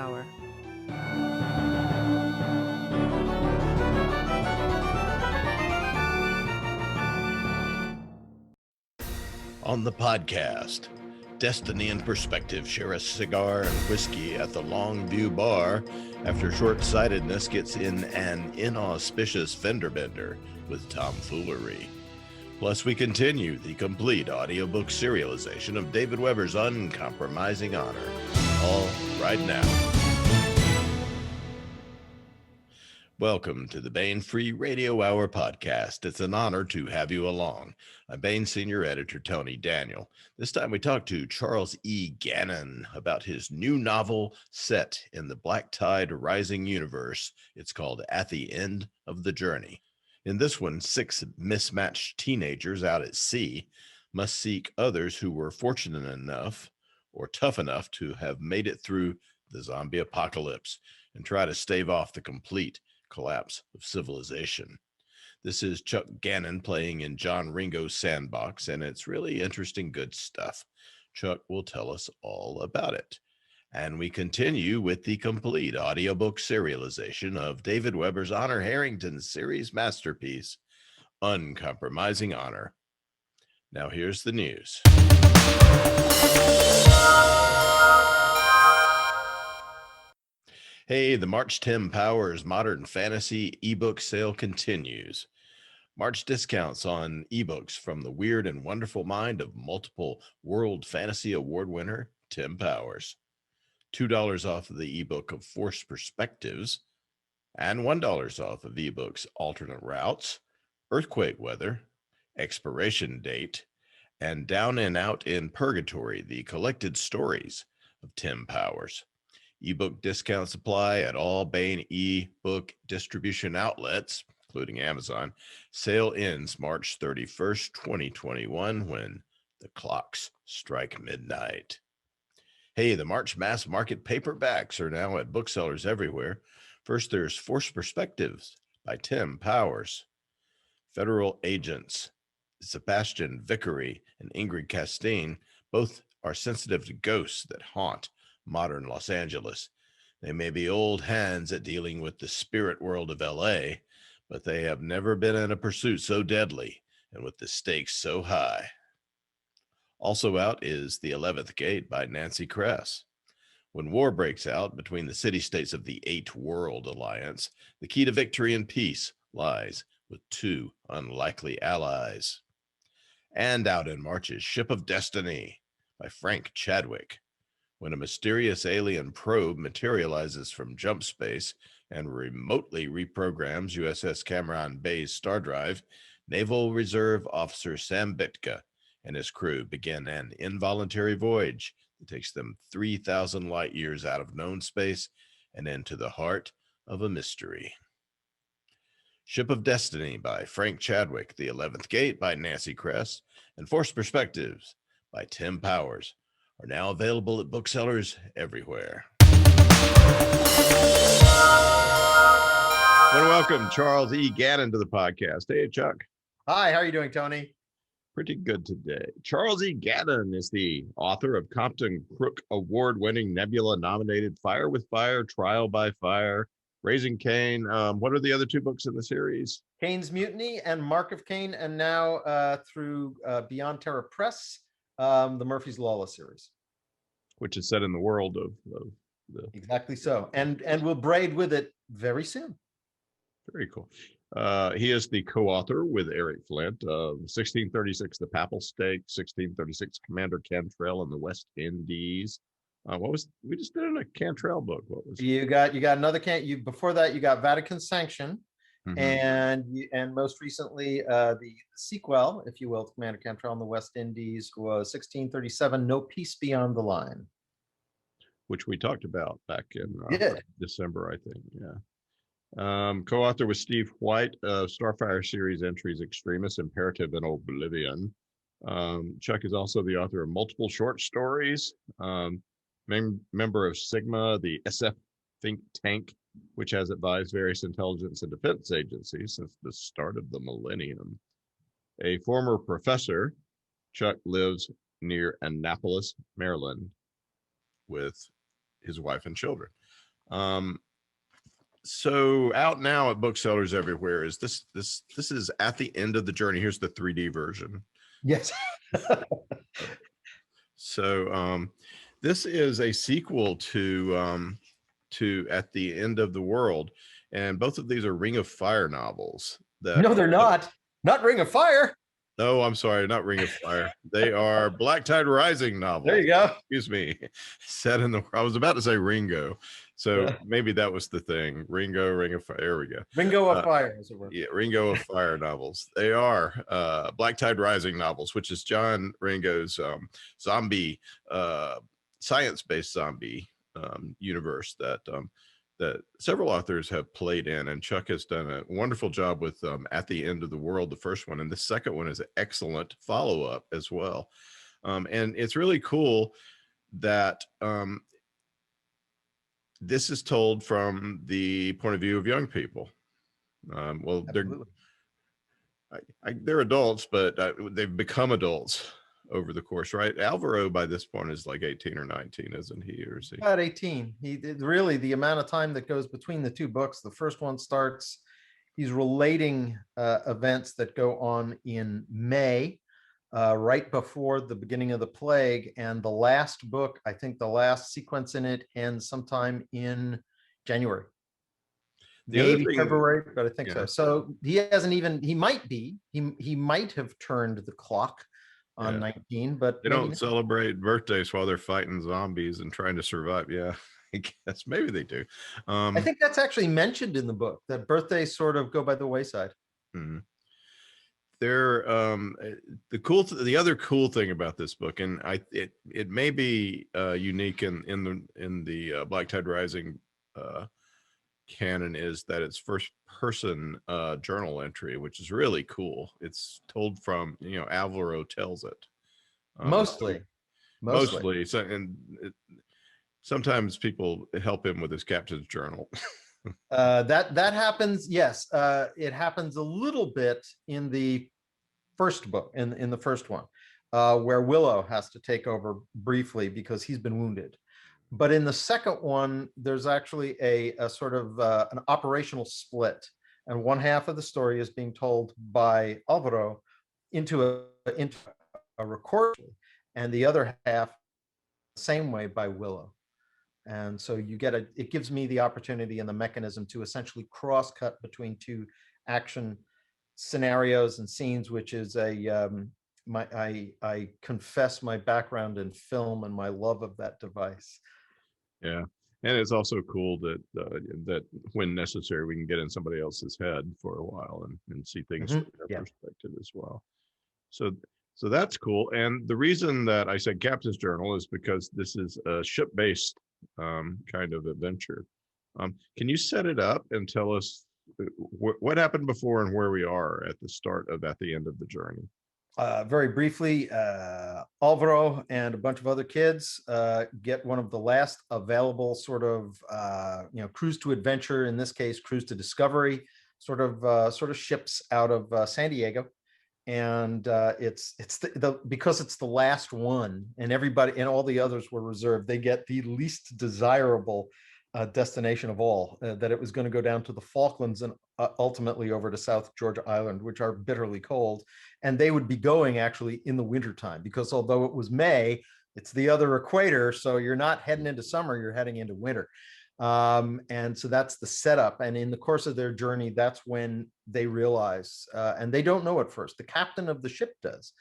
Power. On the podcast, Destiny and Perspective share a cigar and whiskey at the Longview Bar after short-sightedness gets in an inauspicious fender bender with tomfoolery. Plus, we continue the complete audiobook serialization of David Weber's Uncompromising Honor. All right now. Welcome to the Baen Free Radio Hour podcast. It's an honor to have you along. I'm Baen Senior Editor Tony Daniel. This time we talk to Charles E. Gannon about his new novel set in the Black Tide Rising universe. It's called At the End of the Journey. In this one, 6 mismatched teenagers out at sea must seek others who were fortunate enough or tough enough to have made it through the zombie apocalypse and try to stave off the complete collapse of civilization. This is Chuck Gannon playing in John Ringo's sandbox, and it's really interesting, good stuff. Chuck will tell us all about it. And we continue with the complete audiobook serialization of David Weber's Honor Harrington series masterpiece, Uncompromising Honor. Now here's the news. Hey, the March Tim Powers Modern Fantasy ebook sale continues. March discounts on ebooks from the weird and wonderful mind of multiple World Fantasy Award winner Tim Powers. $2 off of the ebook of Forced Perspectives, and $1 off of ebooks Alternate Routes, Earthquake Weather, Expiration Date, and Down and Out in Purgatory, the collected stories of Tim Powers. Ebook discounts apply at all Baen ebook distribution outlets, including Amazon. Sale ends March 31st, 2021, when the clocks strike midnight. Hey, the March mass market paperbacks are now at booksellers everywhere. First, there's Forced Perspectives by Tim Powers. Federal agents Sebastian Vickery and Ingrid Castine both are sensitive to ghosts that haunt modern Los Angeles. They may be old hands at dealing with the spirit world of LA, but they have never been in a pursuit so deadly and with the stakes so high. Also out is The 11th Gate by Nancy Kress. When war breaks out between the city-states of the 8 World Alliance, the key to victory and peace lies with 2 unlikely allies. And out in March is Ship of Destiny by Frank Chadwick. When a mysterious alien probe materializes from jump space and remotely reprograms USS Cameron Bay's star drive, Naval Reserve Officer Sam Bitka and his crew begin an involuntary voyage that takes them 3,000 light years out of known space and into the heart of a mystery. Ship of Destiny by Frank Chadwick, The 11th Gate by Nancy Kress, and Forced Perspectives by Tim Powers are now available at booksellers everywhere. I want to welcome Charles E. Gannon to the podcast. Hey, Chuck. Hi, how are you doing, Tony? Pretty good today. Charles E. Gannon is the author of Compton Crook Award-winning Nebula-nominated Fire with Fire, Trial by Fire, Raising Cain. What are the other 2 books in the series? Cain's Mutiny and Mark of Cain, and now through Beyond Terror Press, the Murphy's Law series. Which is set in the world of the... Exactly so. And we'll braid with it very soon. Very cool. He is the co-author with Eric Flint of 1636, The Papal Stake, 1636, Commander Cantrell in the West Indies. We just did a Cantrell book. What was you got another before that you got Vatican Sanction, Mm-hmm. and most recently the sequel, if you will, to Commander Cantrell in the West Indies was 1637, No Peace Beyond the Line, which we talked about back in December, I think. Yeah. Co-author with Steve White of Starfire series entries Extremis, Imperative, and Oblivion. Chuck is also the author of multiple short stories. Member of Sigma, the SF think tank, which has advised various intelligence and defense agencies since the start of the millennium. A former professor, Chuck lives near Annapolis, Maryland, with his wife and children. So out now at booksellers everywhere is this is At the End of the Journey. Here's the 3D version. Yes. So this is a sequel to At the End of the World, and both of these are Ring of Fire novels. No, they're not. Not Ring of Fire. No, I'm sorry, not Ring of Fire. They are Black Tide Rising novels. There you go. Excuse me. Set in the. I was about to say Ringo, so maybe that was the thing. Ringo, Ring of Fire. There we go. Ringo of Fire, as it were. Yeah, Ringo of Fire novels. They are Black Tide Rising novels, which is John Ringo's zombie, science-based zombie universe that several authors have played in, and Chuck has done a wonderful job with At the End of the World, the first one, and the second one is an excellent follow-up as well. And it's really cool that this is told from the point of view of young people. Well, they're adults, but they've become adults over the course, right? Alvaro by this point is like 18 or 19, isn't he? Or is he about 18? Really, the amount of time that goes between the two books, the first one starts, he's relating events that go on in May, right before the beginning of the plague, and the last book, I think the last sequence in it ends sometime in January. Maybe February, but I think so. So he hasn't even, he might have turned the clock on 19, but they don't celebrate birthdays while they're fighting zombies and trying to survive. Yeah, I guess maybe they do. I think that's actually mentioned in the book, that birthdays sort of go by the wayside. Mm-hmm. They're the other cool thing about this book, and it may be unique in the Black Tide Rising canon, is that it's first person journal entry, which is really cool. It's told from, Alvaro tells it mostly. So, and sometimes people help him with his captain's journal. That happens. Yes, it happens a little bit in the first book, in the first one, where Willow has to take over briefly because he's been wounded. But in the second one, there's actually a sort of an operational split, and one half of the story is being told by Alvaro into a recording, and the other half the same way by Willow. And so you get it gives me the opportunity and the mechanism to essentially cross-cut between two action scenarios and scenes, which is I confess my background in film and my love of that device. Yeah, and it's also cool that that when necessary, we can get in somebody else's head for a while and see things from their perspective as well. So that's cool. And the reason that I said Captain's Journal is because this is a ship-based kind of adventure. Can you set it up and tell us what happened before and where we are at the start of At the End of the Journey? Very briefly, Alvaro and a bunch of other kids get one of the last available sort of cruise to adventure, in this case cruise to discovery, sort of ships out of San Diego, and it's because it's the last one, and everybody and all the others were reserved. They get the least desirable destination of all, that it was going to go down to the Falklands and ultimately over to South Georgia Island, which are bitterly cold. And they would be going actually in the wintertime, because although it was May, it's the other equator. So you're not heading into summer, you're heading into winter. And so that's the setup. And in the course of their journey, that's when they realize, and they don't know at first, the captain of the ship does,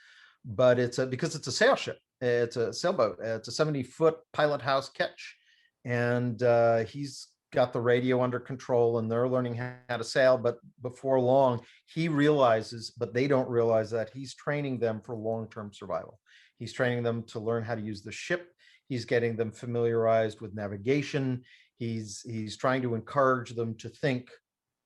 but because it's a sail ship, it's a sailboat, it's a 70-foot pilot house ketch. And he's got the radio under control, and they're learning how to sail. But before long, he realizes, but they don't realize, that he's training them for long-term survival. He's training them to learn how to use the ship. He's getting them familiarized with navigation. He's trying to encourage them to think,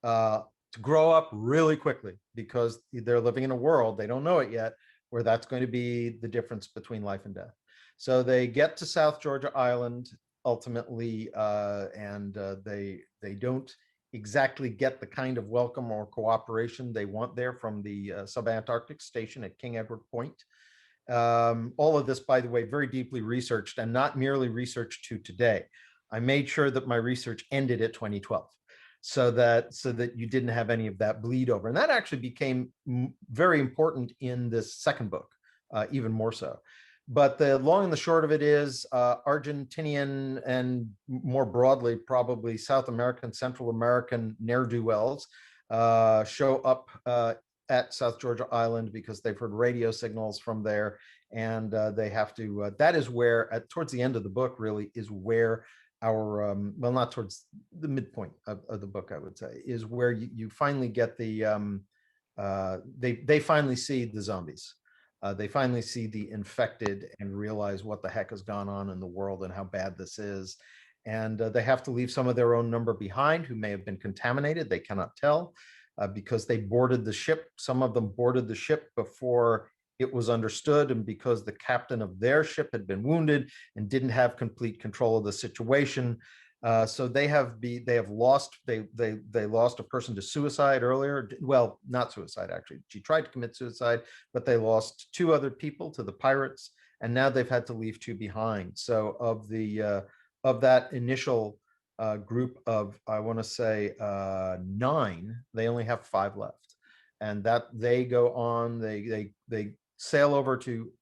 to grow up really quickly, because they're living in a world, they don't know it yet, where that's going to be the difference between life and death. So they get to South Georgia Island ultimately, and they don't exactly get the kind of welcome or cooperation they want there from the subantarctic station at King Edward Point. All of this, by the way, very deeply researched, and not merely researched to today. I made sure that my research ended at 2012, so that you didn't have any of that bleed over. And that actually became very important in this second book, even more so. But the long and the short of it is Argentinian and more broadly, probably South American, Central American ne'er-do-wells show up at South Georgia Island because they've heard radio signals from there. And they have to, that is where, towards the end of the book, really, is where our, well, not towards the midpoint of the book, I would say, is where you finally get the, they finally see the zombies. They finally see the infected and realize what the heck has gone on in the world and how bad this is. And they have to leave some of their own number behind who may have been contaminated. They cannot tell because they boarded the ship. Some of them boarded the ship before it was understood, and because the captain of their ship had been wounded and didn't have complete control of the situation. So they lost a person to suicide earlier. Well, not suicide, actually. She tried to commit suicide, but they lost 2 other people to the pirates, and now they've had to leave 2 behind. So of that initial group of, I want to say 9, they only have 5 left, and that they go on. They sail over to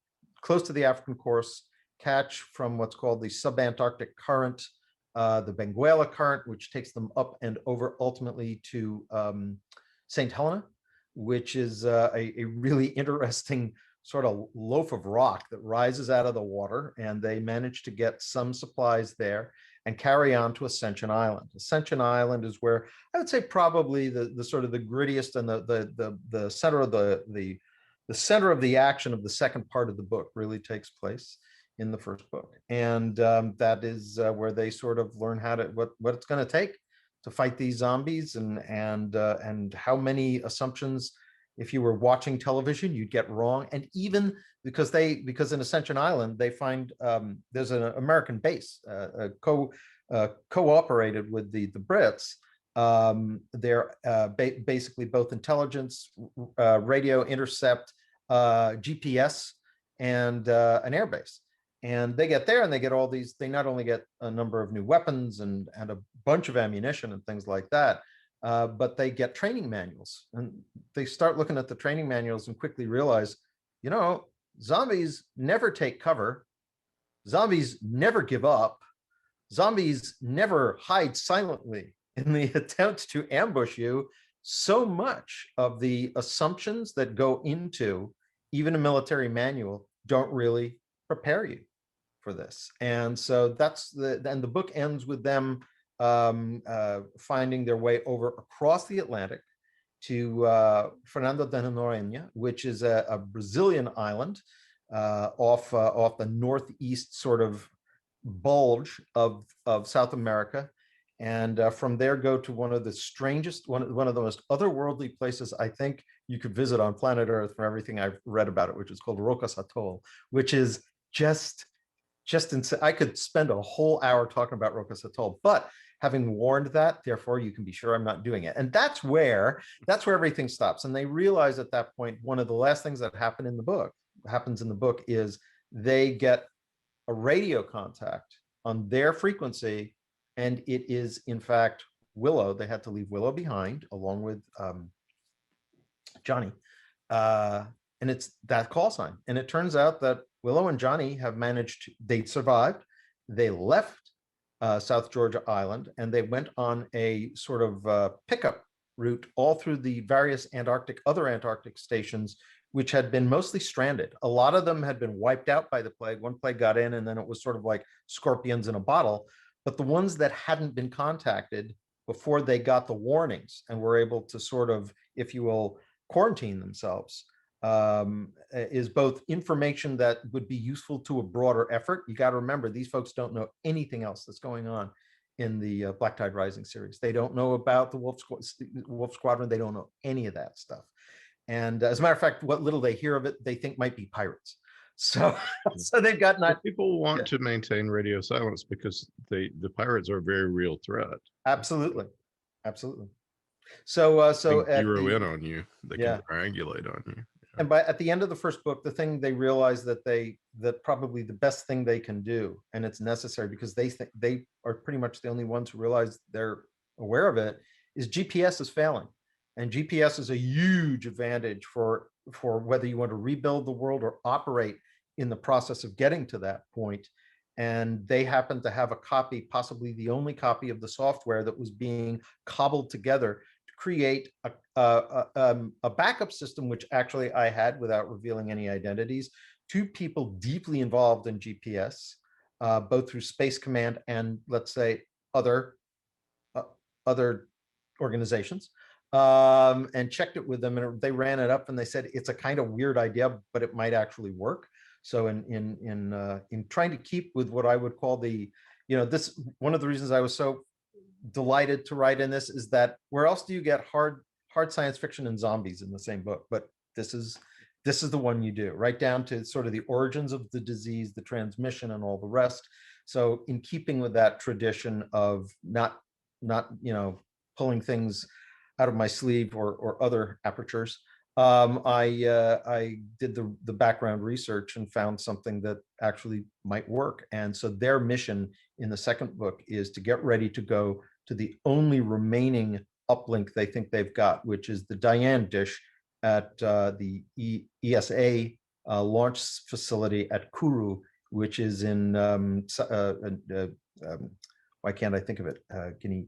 close to the African coast, catch from what's called the subantarctic current, the Benguela current, which takes them up and over ultimately to St. Helena, which is a really interesting sort of loaf of rock that rises out of the water. And they manage to get some supplies there and carry on to Ascension Island. Ascension Island is where I would say probably the sort of the grittiest and the center of the center of the action of the second part of the book really takes place in the first book. And that is where they sort of learn how to, what it's going to take to fight these zombies, and how many assumptions, if you were watching television, you'd get wrong. And even because in Ascension Island, they find there's an American base cooperated with the Brits. They're basically both intelligence, radio intercept, GPS, and an airbase. And they get there and they get all these, they not only get a number of new weapons and a bunch of ammunition and things like that, but they get training manuals. And they start looking at the training manuals and quickly realize, you know, zombies never take cover. Zombies never give up. Zombies never hide silently in the attempt to ambush you. So much of the assumptions that go into even a military manual don't really prepare you for this. And so and the book ends with them finding their way over across the Atlantic to Fernando de Noronha, which is a Brazilian island off the northeast sort of bulge of South America. And from there go to one of the strangest, one of the most otherworldly places I think you could visit on planet Earth from everything I've read about it, which is called Rocas Atoll, which is just insane. I could spend a whole hour talking about Rocas Atoll, but having warned that, therefore you can be sure I'm not doing it. And that's where everything stops. And they realize at that point, one of the last things that happens in the book is they get a radio contact on their frequency. And it is, in fact, Willow. They had to leave Willow behind along with Johnny. And it's that call sign. And it turns out that Willow and Johnny have managed, they survived. They left South Georgia Island and they went on a sort of pickup route all through the various other Antarctic stations, which had been mostly stranded. A lot of them had been wiped out by the plague. One plague got in and then it was sort of like scorpions in a bottle. But the ones that hadn't been contacted before they got the warnings and were able to sort of, if you will, quarantine themselves, is both information that would be useful to a broader effort. You got to remember, these folks don't know anything else that's going on in the Black Tide Rising series. They don't know about the Wolf Squadron. They don't know any of that stuff. And as a matter of fact, what little they hear of it, they think might be pirates. So they've got not. People want to maintain radio silence because the pirates are a very real threat. Absolutely. So zero in on you. They can triangulate on you. And at the end of the first book, the thing they realize that probably the best thing they can do, and it's necessary because they are pretty much the only ones who realize they're aware of it, is GPS is failing. And GPS is a huge advantage for whether you want to rebuild the world or operate in the process of getting to that point. And they happen to have a copy, possibly the only copy of the software that was being cobbled together to create a backup system, which actually I had, without revealing any identities, two people deeply involved in GPS, both through Space Command and, let's say, other organizations, and checked it with them, and they ran it up and they said it's a kind of weird idea, but it might actually work. So in trying to keep with what I would call this, one of the reasons I was so delighted to write in this is that where else do you get hard science fiction and zombies in the same book? But this is the one you do, right down to sort of the origins of the disease, the transmission, and all the rest. So in keeping with that tradition of not pulling things out of my sleeve or other apertures, I did the background research and found something that actually might work. And so their mission in the second book is to get ready to go to the only remaining uplink they think they've got, which is the Diane dish at the ESA launch facility at Kourou, which is in why can't I think of it? Guinea.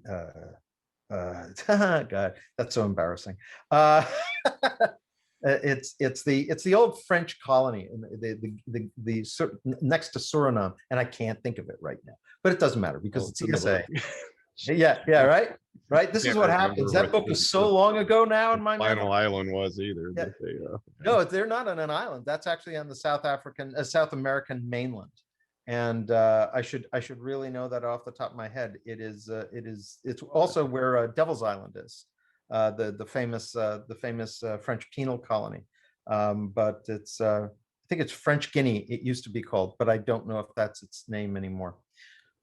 God, that's so embarrassing. It's the old French colony, the next to Suriname, and I can't think of it right now. But it doesn't matter because it's ESA. Yeah, right. This is what happens. That book was so long ago now in my final island was either. Yeah. No, they're not on an island. That's actually on the South American mainland. And I should really know that off the top of my head. It's also where Devil's Island is, the famous French penal colony. But it's I think it's French Guinea. It used to be called, but I don't know if that's its name anymore.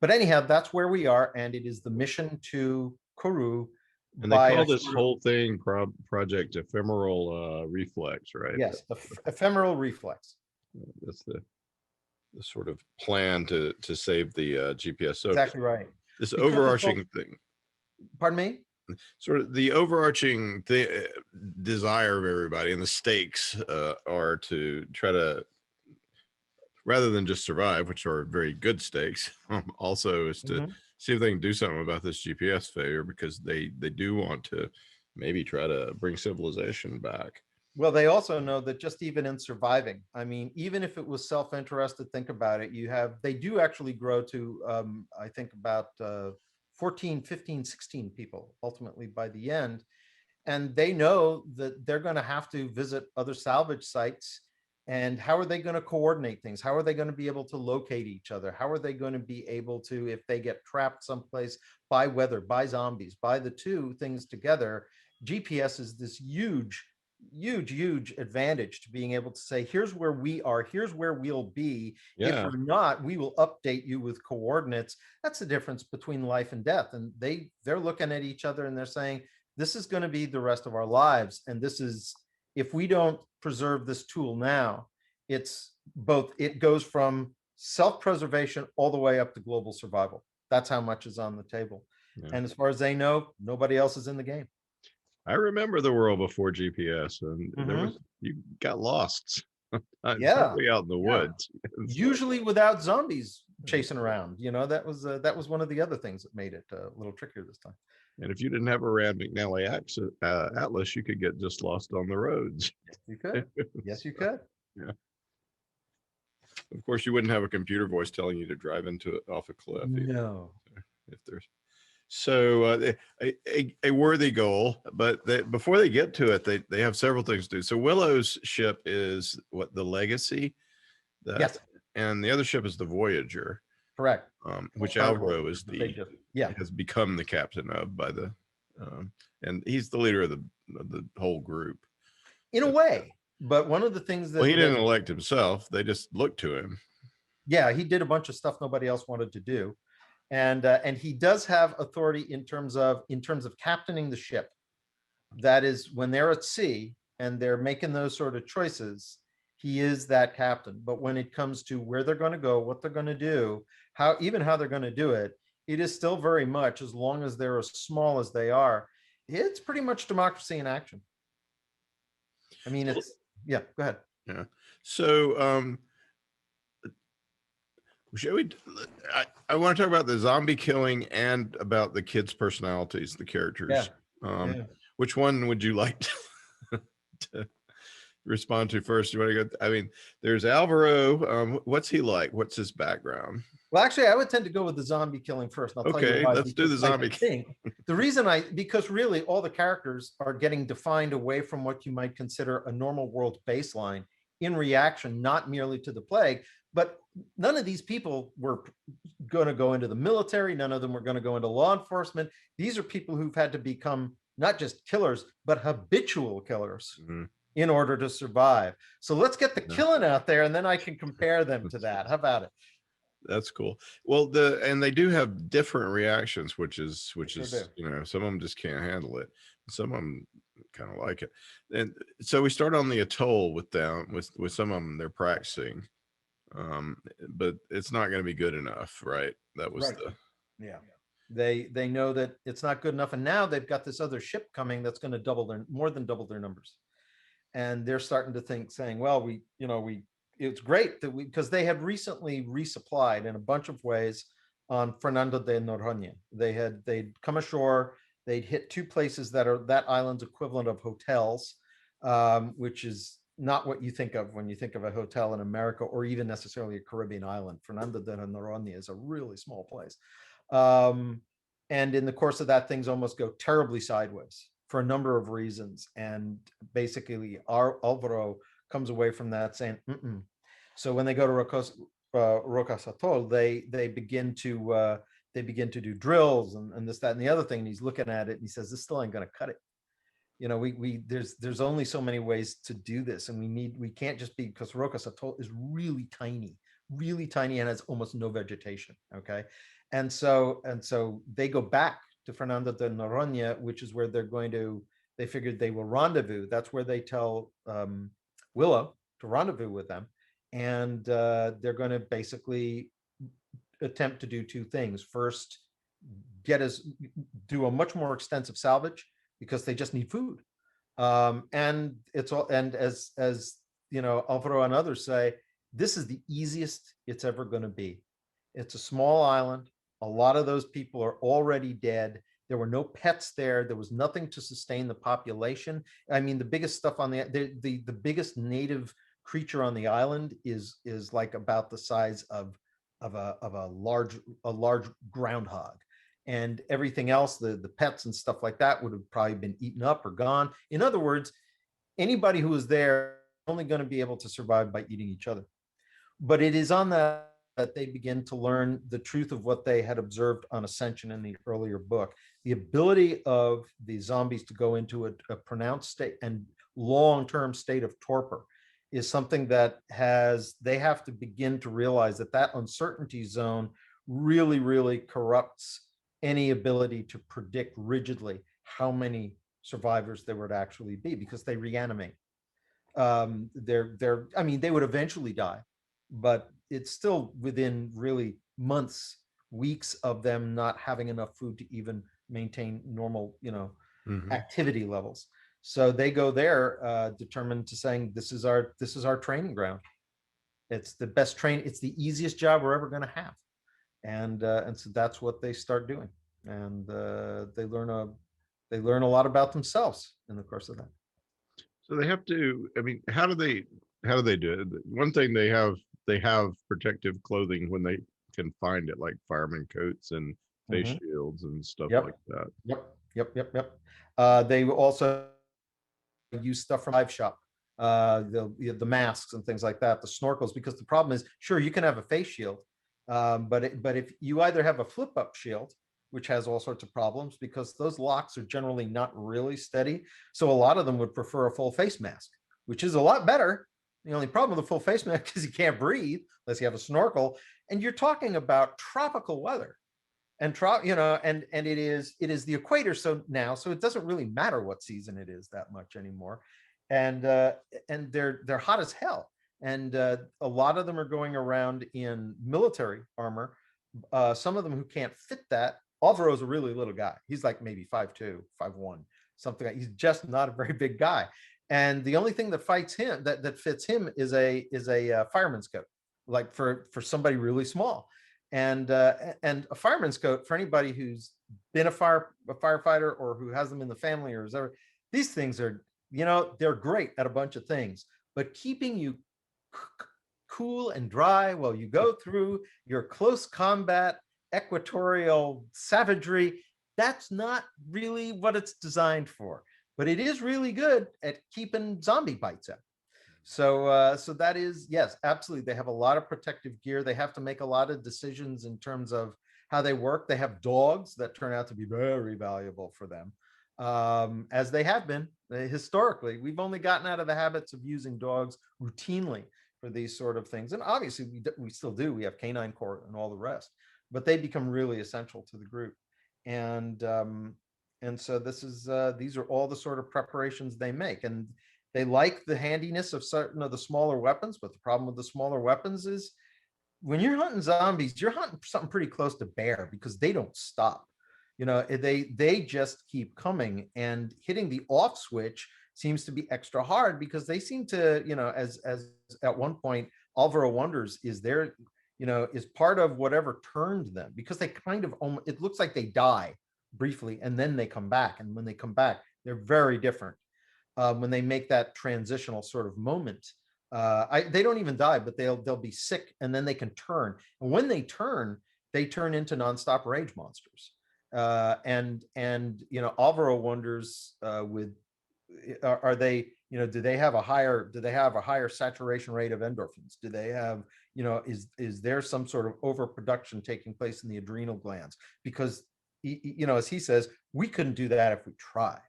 But anyhow, that's where we are, and it is the mission to Kourou. And they call this whole thing Project Ephemeral Reflex, right? Yes, Ephemeral Reflex. That's the sort of plan to save the GPS. So exactly right. This overarching thing. Pardon me? Sort of the overarching desire of everybody and the stakes are to try to, rather than just survive, which are very good stakes, also is to see if they can do something about this GPS failure, because they do want to maybe try to bring civilization back. Well, they also know that just even in surviving, I mean, even if it was self-interested, think about it, they do actually grow to, I think about 14, 15, 16 people ultimately by the end. And they know that they're going to have to visit other salvage sites. And how are they going to coordinate things? How are they going to be able to locate each other? How are they going to be able to, if they get trapped someplace by weather, by zombies, by the two things together? GPS is this huge advantage to being able to say, here's where we are, here's where we'll be. If we're not, we will update you with coordinates. That's the difference between life and death. And they're looking at each other and they're saying, this is going to be the rest of our lives. And this is, if we don't preserve this tool now, it goes from self-preservation all the way up to global survival. That's how much is on the table. Yeah. And as far as they know, nobody else is in the game. I remember the world before GPS, and you got lost. Probably out in the woods. Usually without zombies chasing around. That was one of the other things that made it a little trickier this time. And if you didn't have a Rand McNally atlas, you could get just lost on the roads. Yes, you could. Yes, you could. Yeah. Of course, you wouldn't have a computer voice telling you to drive into it off a cliff. No. If there's so a worthy goal, but before they get to it, they have several things to do. So Willow's ship is the Legacy, yes, and the other ship is the Voyager, correct? Which Alvaro is has become the captain of by the, and he's the leader of the whole group in a way. But one of the things that he didn't elect himself; they just looked to him. Yeah, he did a bunch of stuff nobody else wanted to do. And he does have authority in terms of captaining the ship. That is, when they're at sea, and they're making those sort of choices, he is that captain. But when it comes to where they're going to go, what they're going to do, how they're going to do it, it is still very much, as long as they're as small as they are, it's pretty much democracy in action. I mean, it's, yeah, go ahead. Yeah. So, shall we? I want to talk about the zombie killing and about the kids' personalities, the characters. Yeah. Which one would you like to respond to first? You want to go? I mean, there's Alvaro. What's he like? What's his background? Well, actually, I would tend to go with the zombie killing first. And I'll tell you why. Let's do the zombie. The reason because really all the characters are getting defined away from what you might consider a normal world baseline in reaction, not merely to the plague. But none of these people were going to go into the military. None of them were going to go into law enforcement. These are people who've had to become not just killers, but habitual killers. Mm-hmm. In order to survive. So let's get the killing out there, and then I can compare them to that. How about it? That's cool. Well, and they do have different reactions, which is you know, some of them just can't handle it. Some of them kind of like it. And so we start on the atoll with them, with some of them they're practicing, but it's not going to be good enough, right? That was yeah. They know that it's not good enough, and now they've got this other ship coming that's going to more than double their numbers. And they're starting to think, saying, well, it's great that because they had recently resupplied in a bunch of ways on Fernando de Noronha. They'd come ashore, they'd hit two places that are that island's equivalent of hotels, which is not what you think of when you think of a hotel in America or even necessarily a Caribbean island. Fernando de Noronha is a really small place. And in the course of that, things almost go terribly sideways for a number of reasons. And basically Alvaro comes away from that saying, mm-mm. So when they go to Rocas Atoll, they begin to do drills and this, that, and the other thing. And he's looking at it and he says, this still ain't going to cut it. You know, there's only so many ways to do this. And we can't just be, because Rocas Atoll is really tiny and has almost no vegetation. Okay. And so they go back to Fernando de Noronha, which is where they figured they will rendezvous. That's where they tell Willow to rendezvous with them. And they're going to basically attempt to do two things. First, do a much more extensive salvage because they just need food. And as you know, Alvaro and others say, this is the easiest it's ever going to be. It's a small island. A lot of those people are already dead. There were no pets there. There was nothing to sustain the population. I mean, the biggest stuff on the biggest native creature on the island is like about the size of a large groundhog, and everything else, the pets and stuff like that, would have probably been eaten up or gone. In other words, anybody who was there is only going to be able to survive by eating each other. But it is on that they begin to learn the truth of what they had observed on Ascension in the earlier book. The ability of the zombies to go into a pronounced state and long-term state of torpor is something that they have to begin to realize that uncertainty zone really, really corrupts any ability to predict rigidly how many survivors there would actually be, because they reanimate. I mean, they would eventually die, but it's still within really months, weeks of them not having enough food to even maintain normal, activity levels. So they go there determined to saying, this is our training ground. It's the best it's the easiest job we're ever going to have. And so that's what they start doing. And they learn a lot about themselves in the course of that. So they have to, I mean, how do they do it? One thing, they have protective clothing when they can find it, like fireman coats and face shields and stuff like that. Yep. They also use stuff from Live Shop, the masks and things like that, the snorkels, because the problem is, sure, you can have a face shield, but if you either have a flip up shield, which has all sorts of problems because those locks are generally not really steady. So a lot of them would prefer a full face mask, which is a lot better. The only problem with a full face mask is you can't breathe unless you have a snorkel. And you're talking about tropical weather, and it is the equator. So it doesn't really matter what season it is that much anymore. and they're hot as hell. And a lot of them are going around in military armor. Some of them who can't fit that. Alvaro's a really little guy. He's like maybe 5'2", 5'1", something like. He's just not a very big guy. And the only thing that fights him that fits him is a fireman's coat, like for somebody really small. And a fireman's coat, for anybody who's been a firefighter or who has them in the family or whatever, these things are, they're great at a bunch of things, but keeping you cool and dry while you go through your close combat equatorial savagery, that's not really what it's designed for. But it is really good at keeping zombie bites out. So that is, yes, absolutely. They have a lot of protective gear. They have to make a lot of decisions in terms of how they work. They have dogs that turn out to be very valuable for them, as they have been historically. We've only gotten out of the habits of using dogs routinely for these sort of things, and obviously we still do. We have canine corps and all the rest, but they become really essential to the group. And so these are all the sort of preparations they make, and they like the handiness of certain of the smaller weapons. But the problem with the smaller weapons is when you're hunting zombies, you're hunting something pretty close to bear, because they don't stop. They just keep coming, and hitting the off switch seems to be extra hard, because they seem to, as at one point Alvaro wonders, is there, is part of whatever turned them, because they kind of, it looks like they die briefly and then they come back, and when they come back they're very different. When they make that transitional sort of moment, they don't even die, but they'll be sick, and then they can turn, and when they turn into nonstop rage monsters. And Alvaro wonders, are they, do they have a higher saturation rate of endorphins? Do they have, is there some sort of overproduction taking place in the adrenal glands? Because as he says, we couldn't do that if we tried,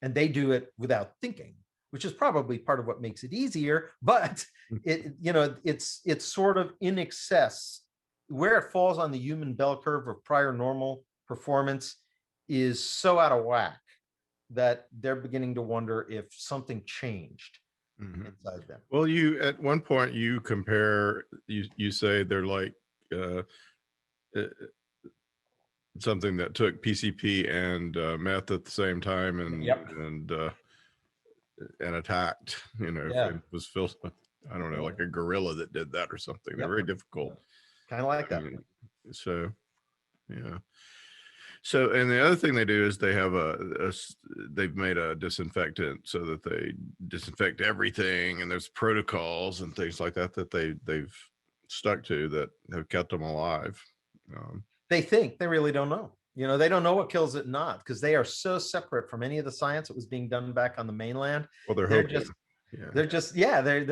and they do it without thinking, which is probably part of what makes it easier. But it's sort of in excess. Where it falls on the human bell curve of prior normal performance is so out of whack that they're beginning to wonder if something changed inside them. Well, at one point you compare, you say they're like something that took PCP and meth at the same time, and and attacked. It was filled. I don't know, like a gorilla that did that or something. They're very difficult. Kind of like that. So, yeah. So, and the other thing they do is they have they've made a disinfectant so that they disinfect everything, and there's protocols and things like that they've stuck to that have kept them alive. They think, they really don't know. They don't know what kills it not, because they are so separate from any of the science that was being done back on the mainland. Well, they're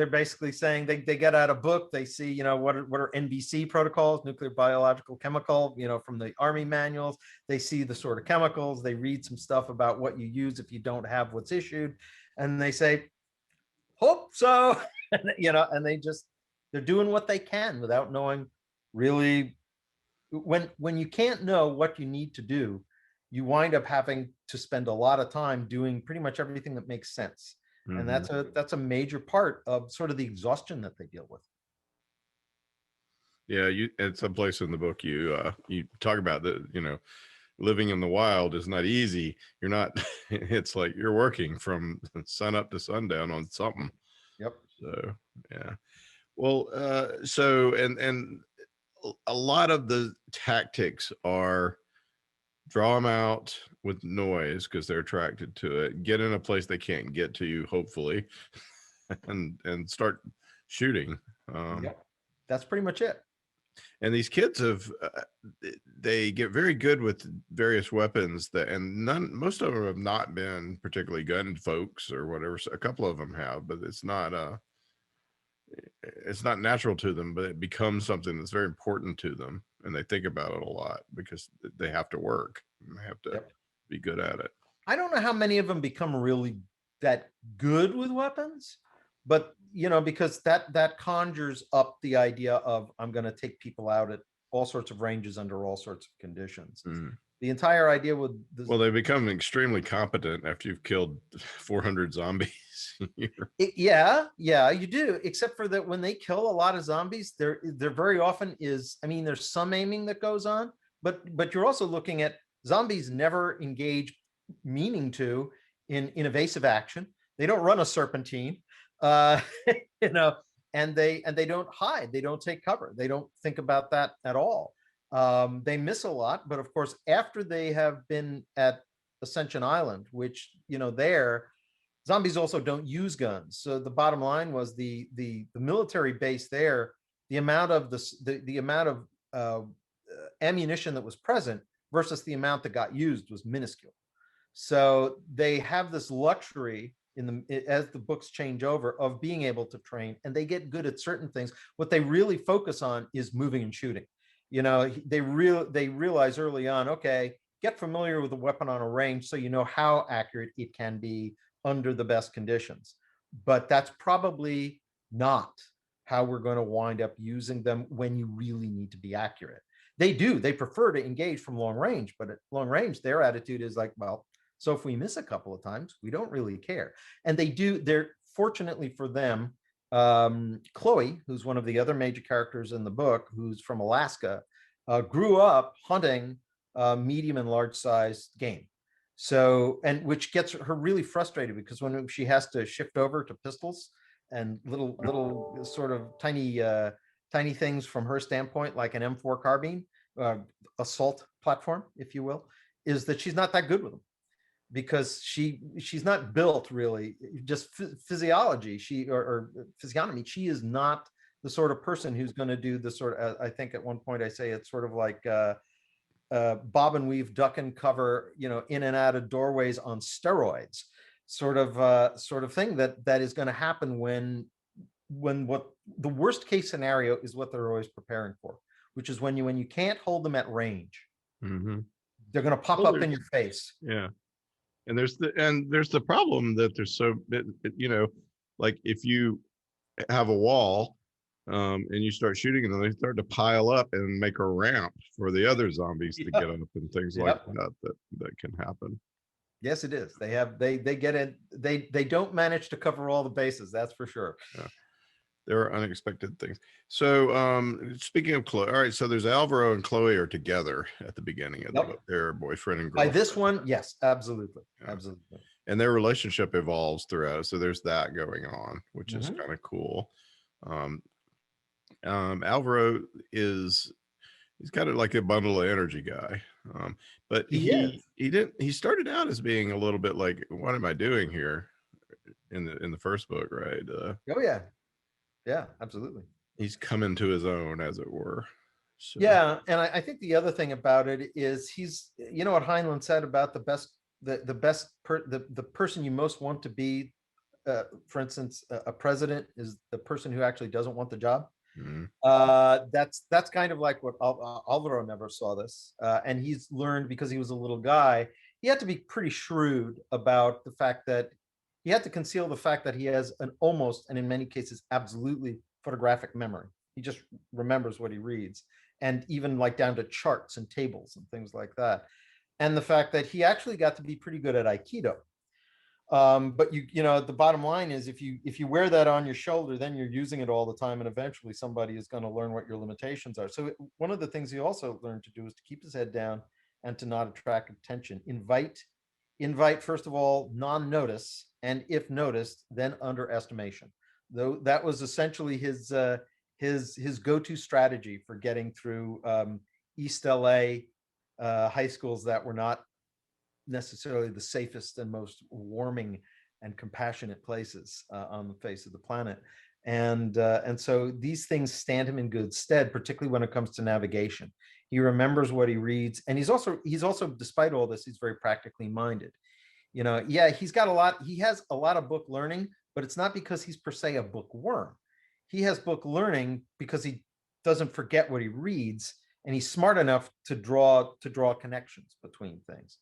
basically saying they get out a book, they see, what are NBC protocols, nuclear, biological, chemical, from the army manuals. They see the sort of chemicals, they read some stuff about what you use if you don't have what's issued, and they say, hope so. And they're doing what they can without knowing really. When you can't know what you need to do, you wind up having to spend a lot of time doing pretty much everything that makes sense. And that's a major part of sort of the exhaustion that they deal with. Yeah, at some place in the book you talk about that, living in the wild is not easy. You're not it's like you're working from sun up to sundown on something. Yep. So yeah. Well, so and a lot of the tactics are draw them out with noise because they're attracted to it, get in a place they can't get to you, hopefully, and start shooting. That's pretty much it. And these kids they get very good with various weapons and most of them have not been particularly gun folks or whatever. So a couple of them have, but it's not natural to them, but it becomes something that's very important to them, and they think about it a lot because they have to work and they have to be good at it. I don't know how many of them become really that good with weapons, but because that conjures up the idea of, I'm going to take people out at all sorts of ranges under all sorts of conditions. The entire idea with this, well, they become extremely competent after you've killed 400 zombies. yeah, you do. Except for that, when they kill a lot of zombies, there very often is. I mean, there's some aiming that goes on, but you're also looking at zombies never engage meaning to in evasive action. They don't run a serpentine, uh, you know, and they don't hide. They don't take cover. They don't think about that at all. They miss a lot, but of course, after they have been at Ascension Island, which there, zombies also don't use guns. So the bottom line was the military base there, the amount of the amount of ammunition that was present versus the amount that got used was minuscule. So they have this luxury as the books change over of being able to train, and they get good at certain things. What they really focus on is moving and shooting. They realize early on, okay, get familiar with the weapon on a range so you know how accurate it can be under the best conditions. But that's probably not how we're going to wind up using them when you really need to be accurate. They prefer to engage from long range, but at long range, their attitude is like, well, so if we miss a couple of times, we don't really care. And they're fortunately for them, Chloe, who's one of the other major characters in the book, who's from Alaska, grew up hunting medium and large size game. So, and which gets her really frustrated, because when she has to shift over to pistols and little sort of tiny things from her standpoint, like an M4 carbine, assault platform, if you will, is that she's not that good with them, because she's not built really, just physiology, or physiognomy. She is not the sort of person who's going to do the sort of, I think at one point I say it's sort of like bob and weave, duck and cover, in and out of doorways on steroids, sort of thing that is going to happen when what the worst case scenario is what they're always preparing for, which is when you can't hold them at range. Mm-hmm. They're going to pop up in your face. Yeah. And there's the problem that there's like if you have a wall and you start shooting them, they start to pile up and make a ramp for the other zombies to get up, and things like that can happen. Yes, it is. They get in, they don't manage to cover all the bases, that's for sure. Yeah. There are unexpected things. So speaking of Chloe, all right, so there's Alvaro and Chloe are together at the beginning of the book. They're boyfriend and girlfriend. By this one, yes, absolutely. Yeah. Absolutely. And their relationship evolves throughout. So there's that going on, which is kind of cool. Alvaro he's got like a bundle of energy guy. But he started out as being a little bit like, what am I doing here in the first book, right? Oh yeah. Yeah, absolutely. He's come into his own, as it were. So. Yeah, and I think the other thing about it is he's, what Heinlein said about the person you most want to be, for instance, a president is the person who actually doesn't want the job. Mm-hmm. That's kind of like what Alvaro never saw this, and he's learned, because he was a little guy, he had to be pretty shrewd about the fact that he had to conceal the fact that he has an almost, and in many cases, absolutely photographic memory. He just remembers what he reads, and even like down to charts and tables and things like that. And the fact that he actually got to be pretty good at Aikido. But the bottom line is, if you wear that on your shoulder, then you're using it all the time, and eventually somebody is going to learn what your limitations are. So one of the things he also learned to do is to keep his head down and to not attract attention. Invite first of all, non-notice, and if noticed, then underestimation. Though that was essentially his go-to strategy for getting through East LA high schools that were not necessarily the safest and most warming and compassionate places on the face of the planet. And so these things stand him in good stead, particularly when it comes to navigation. He remembers what he reads, and he's also, despite all this, he's very practically minded. He has a lot of book learning, but it's not because he's per se a bookworm. He has book learning because he doesn't forget what he reads, and he's smart enough to draw connections between things.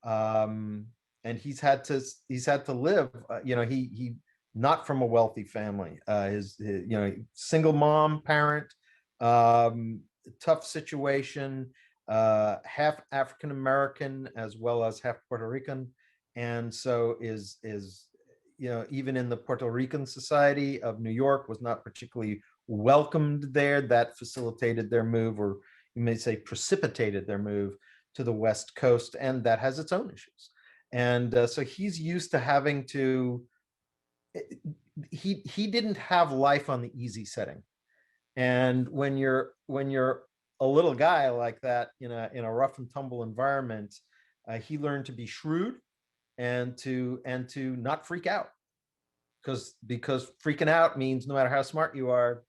And he's had to live, he not from a wealthy family, his single mom parent, tough situation, half African American as well as half Puerto Rican, and so is even in the Puerto Rican Society of New York was not particularly welcomed there. That facilitated their move, or you may say precipitated their move to the West Coast, and that has its own issues. And so he's used to having to. He didn't have life on the easy setting, and when you're a little guy like that in a rough and tumble environment, he learned to be shrewd and to not freak out, because freaking out means no matter how smart you are,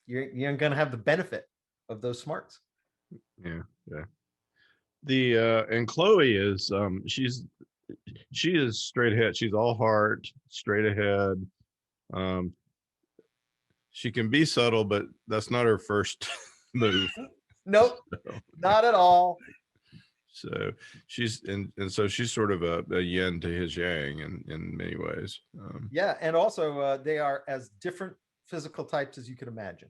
you're going to have the benefit of those smarts. Yeah, yeah. The and Chloe is she is straight ahead. She's all heart, straight ahead. She can be subtle, but that's not her first move. Nope, not at all. So she's and so she's sort of a yin to his yang in many ways. Yeah, and also they are as different physical types as you could imagine.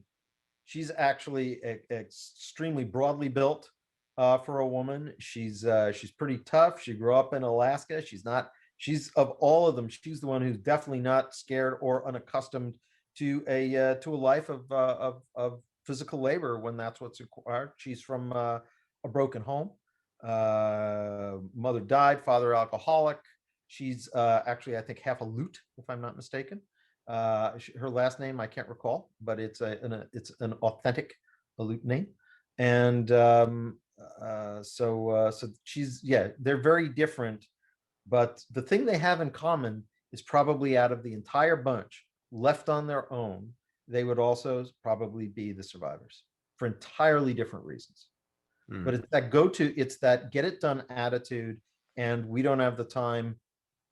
She's actually extremely broadly built for a woman. She's pretty tough. She grew up in Alaska. She's of all of them, she's the one who's definitely not scared or unaccustomed to a life of physical labor when that's what's required. She's from a broken home. Mother died, father alcoholic. She's actually, I think, half a Aleut, if I'm not mistaken. Her last name I can't recall, but it's an authentic Aleut name. And so she's, yeah, they're very different, but the thing they have in common is probably out of the entire bunch left on their own, they would also probably be the survivors for entirely different reasons. But it's that it's that get it done attitude, and we don't have the time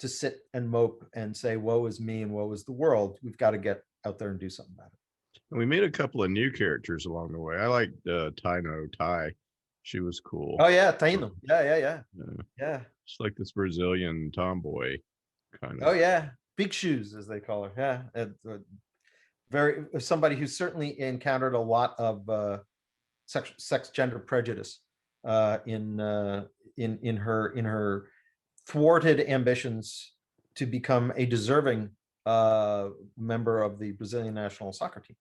to sit and mope and say, woe is me and woe is the world. We've got to get out there and do something about it. And we made a couple of new characters along the way. I liked Ty. She was cool. Oh yeah, Taino. Yeah. It's like this Brazilian tomboy kind of. Oh yeah, big shoes as they call her. Yeah, very somebody who's certainly encountered a lot of sex gender prejudice in her thwarted ambitions to become a deserving member of the Brazilian national soccer team.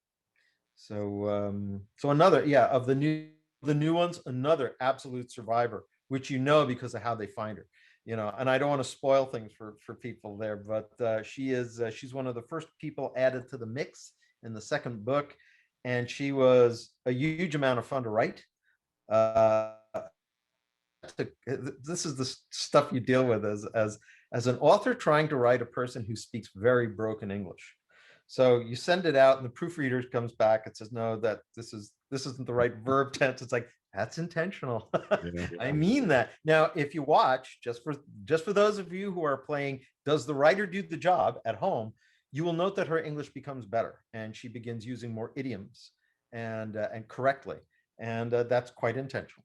So another, of the new ones, another absolute survivor, which because of how they find her. And I don't want to spoil things for people there, but she's one of the first people added to the mix in the second book, and she was a huge amount of fun to write. This is the stuff you deal with as an author trying to write a person who speaks very broken English. So you send it out, and the proofreader comes back and says, "No, that this isn't the right verb tense." It's like, that's intentional. Yeah. I mean that. Now, if you watch, just for those of you who are playing, does the writer do the job at home? You will note that her English becomes better, and she begins using more idioms and correctly, and that's quite intentional.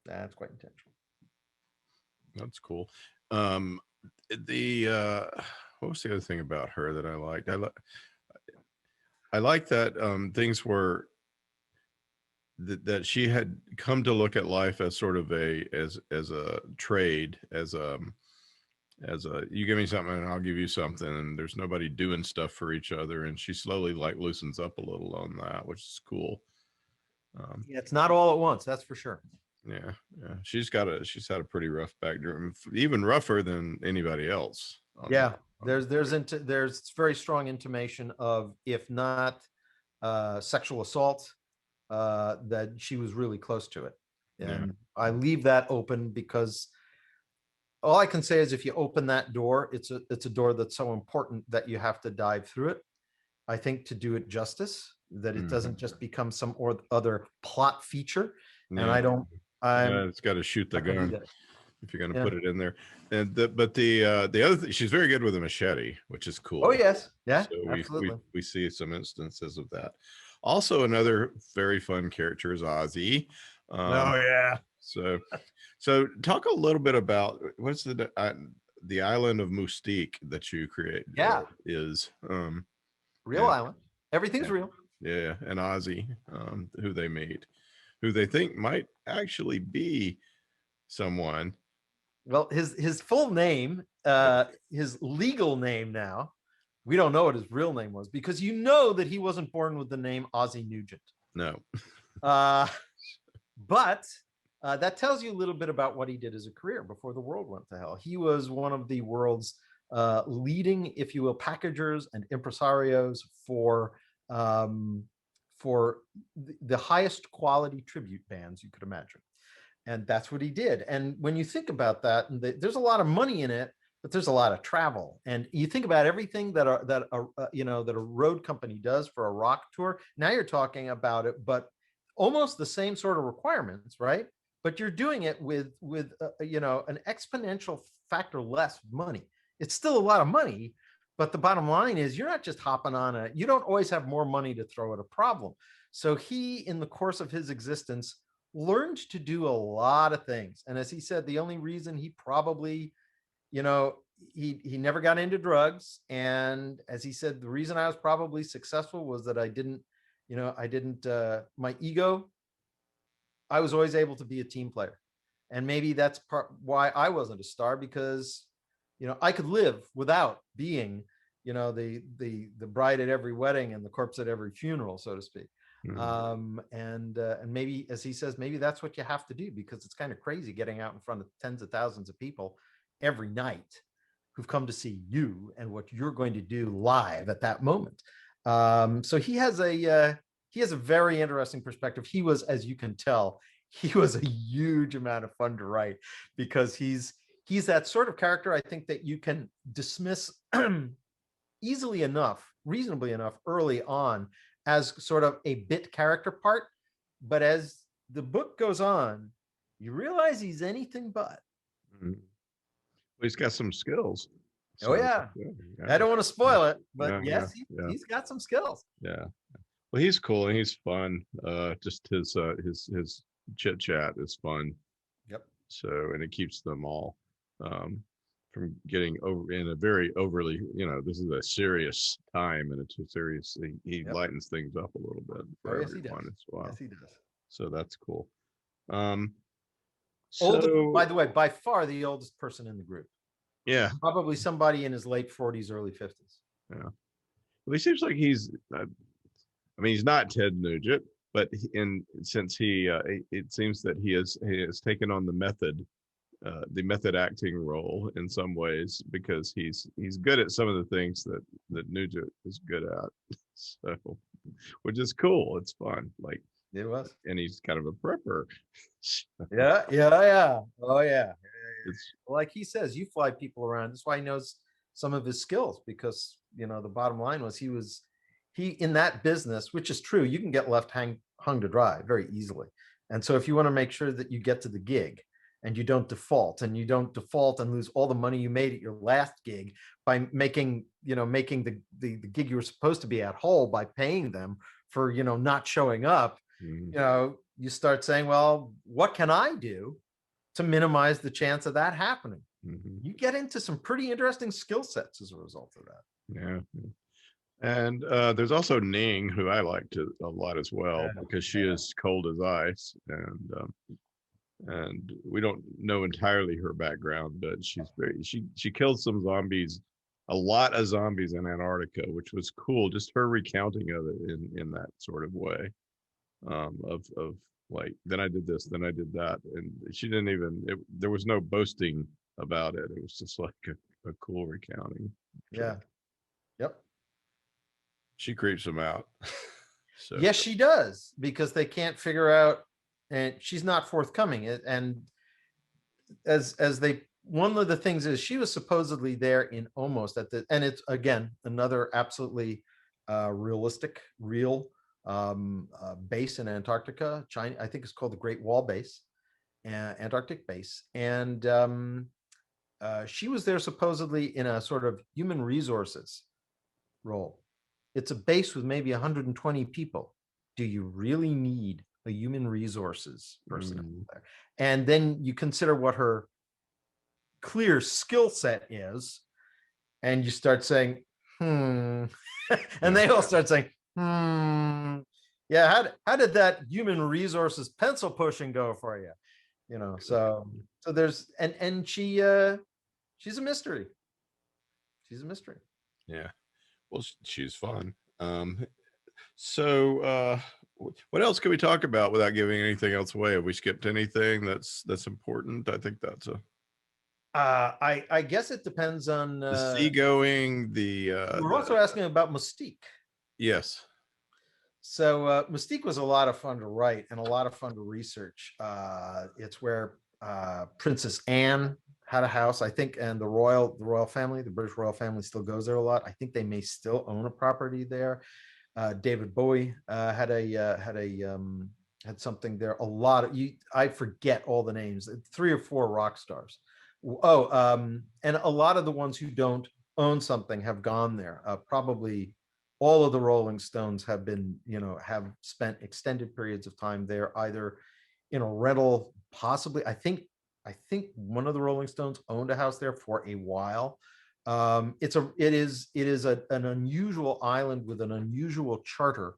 That's quite intentional. That's cool. What was the other thing about her that I liked? I like that things were that she had come to look at life as sort of as a trade, as a you give me something and I'll give you something, and there's nobody doing stuff for each other, and she slowly loosens up a little on that, which is cool. Yeah, it's not all at once, that's for sure. Yeah. She's had a pretty rough background, even rougher than anybody else. Yeah, there's very strong intimation of, if not sexual assault, that she was really close to it. And I leave that open because all I can say is, if you open that door, it's a door that's so important that you have to dive through it, I think, to do it justice, that it doesn't just become some other plot feature. Yeah. And it's got to shoot the gun if you're going to put it in there. And the other thing, she's very good with a machete, which is cool. Oh yes, yeah, so absolutely. We see some instances of that. Also, another very fun character is Ozzy. Oh yeah. So talk a little bit about what's the island of Mystique that you create. Yeah, is real island. Everything's real. Yeah, and Ozzy, who they meet. who they think might actually be someone. Well, his full name, his legal name now, we don't know what his real name was, because you know that he wasn't born with the name Ozzie Nugent. No. But that tells you a little bit about what he did as a career before the world went to hell. He was one of the world's leading, if you will, packagers and impresarios for the highest quality tribute bands you could imagine. And that's what he did. And when you think about that, and there's a lot of money in it, but there's a lot of travel. And you think about everything that a road company does for a rock tour. Now you're talking about it, but almost the same sort of requirements, right? But you're doing it with an exponential factor less money. It's still a lot of money, but the bottom line is you're not just hopping on you don't always have more money to throw at a problem. So he, in the course of his existence, learned to do a lot of things. And as he said, the only reason he probably, he never got into drugs. And as he said, the reason I was probably successful was that I didn't, my ego, I was always able to be a team player. And maybe that's why I wasn't a star, because, I could live without being, the bride at every wedding and the corpse at every funeral, so to speak. And maybe, as he says, maybe that's what you have to do, because it's kind of crazy getting out in front of tens of thousands of people every night who've come to see you and what you're going to do live at that moment. So he has a very interesting perspective. He was, as you can tell, he was a huge amount of fun to write, because he's that sort of character, I think, that you can dismiss easily enough, reasonably enough early on, as sort of a bit character part. But as the book goes on, you realize he's anything but. Well, he's got some skills. So, yeah. I don't want to spoil it, but yes, he's got some skills. Yeah. Well, he's cool and he's fun. Just his chit chat is fun. Yep. So, and it keeps them all from getting over in a very overly, this is a serious time, and it's a serious. He lightens things up a little bit for everyone as well. Yes, he does. So that's cool. Oldest, by the way, by far the oldest person in the group. Yeah. Probably somebody in his late 40s, early 50s. Yeah. Well, he seems like he's, he's not Ted Nugent, but since it seems that he has taken on the method acting role in some ways, because he's good at some of the things that Nugent is good at. So, which is cool. It's fun. Like, it was. And he's kind of a prepper. Yeah. Oh yeah. Like he says, you fly people around. That's why he knows some of his skills, because the bottom line was he in that business, which is true, you can get left hung to dry very easily. And so if you want to make sure that you get to the gig and you don't default and lose all the money you made at your last gig by making the gig you were supposed to be at whole by paying them for, not showing up, you start saying, well, what can I do to minimize the chance of that happening? You get into some pretty interesting skill sets as a result of that. Yeah. And there's also Ning, who I liked a lot as well, because she is cold as ice, and we don't know entirely her background, but she killed some zombies, a lot of zombies in Antarctica, which was cool. Just her recounting of it in that sort of way, of like, then I did this, then I did that, and she didn't even. There was no boasting about it. It was just like a cool recounting. Yeah. Yep. She creeps them out. So. Yes, she does, because they can't figure out, and she's not forthcoming. And as they, one of the things is, she was supposedly there in almost at the, and it's again another absolutely real base in Antarctica. China, I think it's called the Great Wall Base, Antarctic base, and she was there supposedly in a sort of human resources role. It's a base with maybe 120 people. Do you really need a human resources person there? And then you consider what her clear skill set is, and you start saying, and they all start saying, Yeah, how did that human resources pencil pushing go for you? You know, so there's and she's a mystery. She's a mystery. Yeah. Well, she's fun. So what else can we talk about without giving anything else away? Have we skipped anything that's important? I think that's a I guess it depends on the seagoing, you were also asking about Mystique. yes. So Mystique was a lot of fun to write and a lot of fun to research. It's where Princess Anne had a house, I think, and the royal family, the British royal family, still goes there a lot. I think they may still own a property there. David Bowie had something there. A lot of I forget all the names. 3 or 4 rock stars. And a lot of the ones who don't own something have gone there. Probably all of the Rolling Stones have been, have spent extended periods of time there, either in a rental, possibly. I think one of the Rolling Stones owned a house there for a while. It is an unusual island with an unusual charter.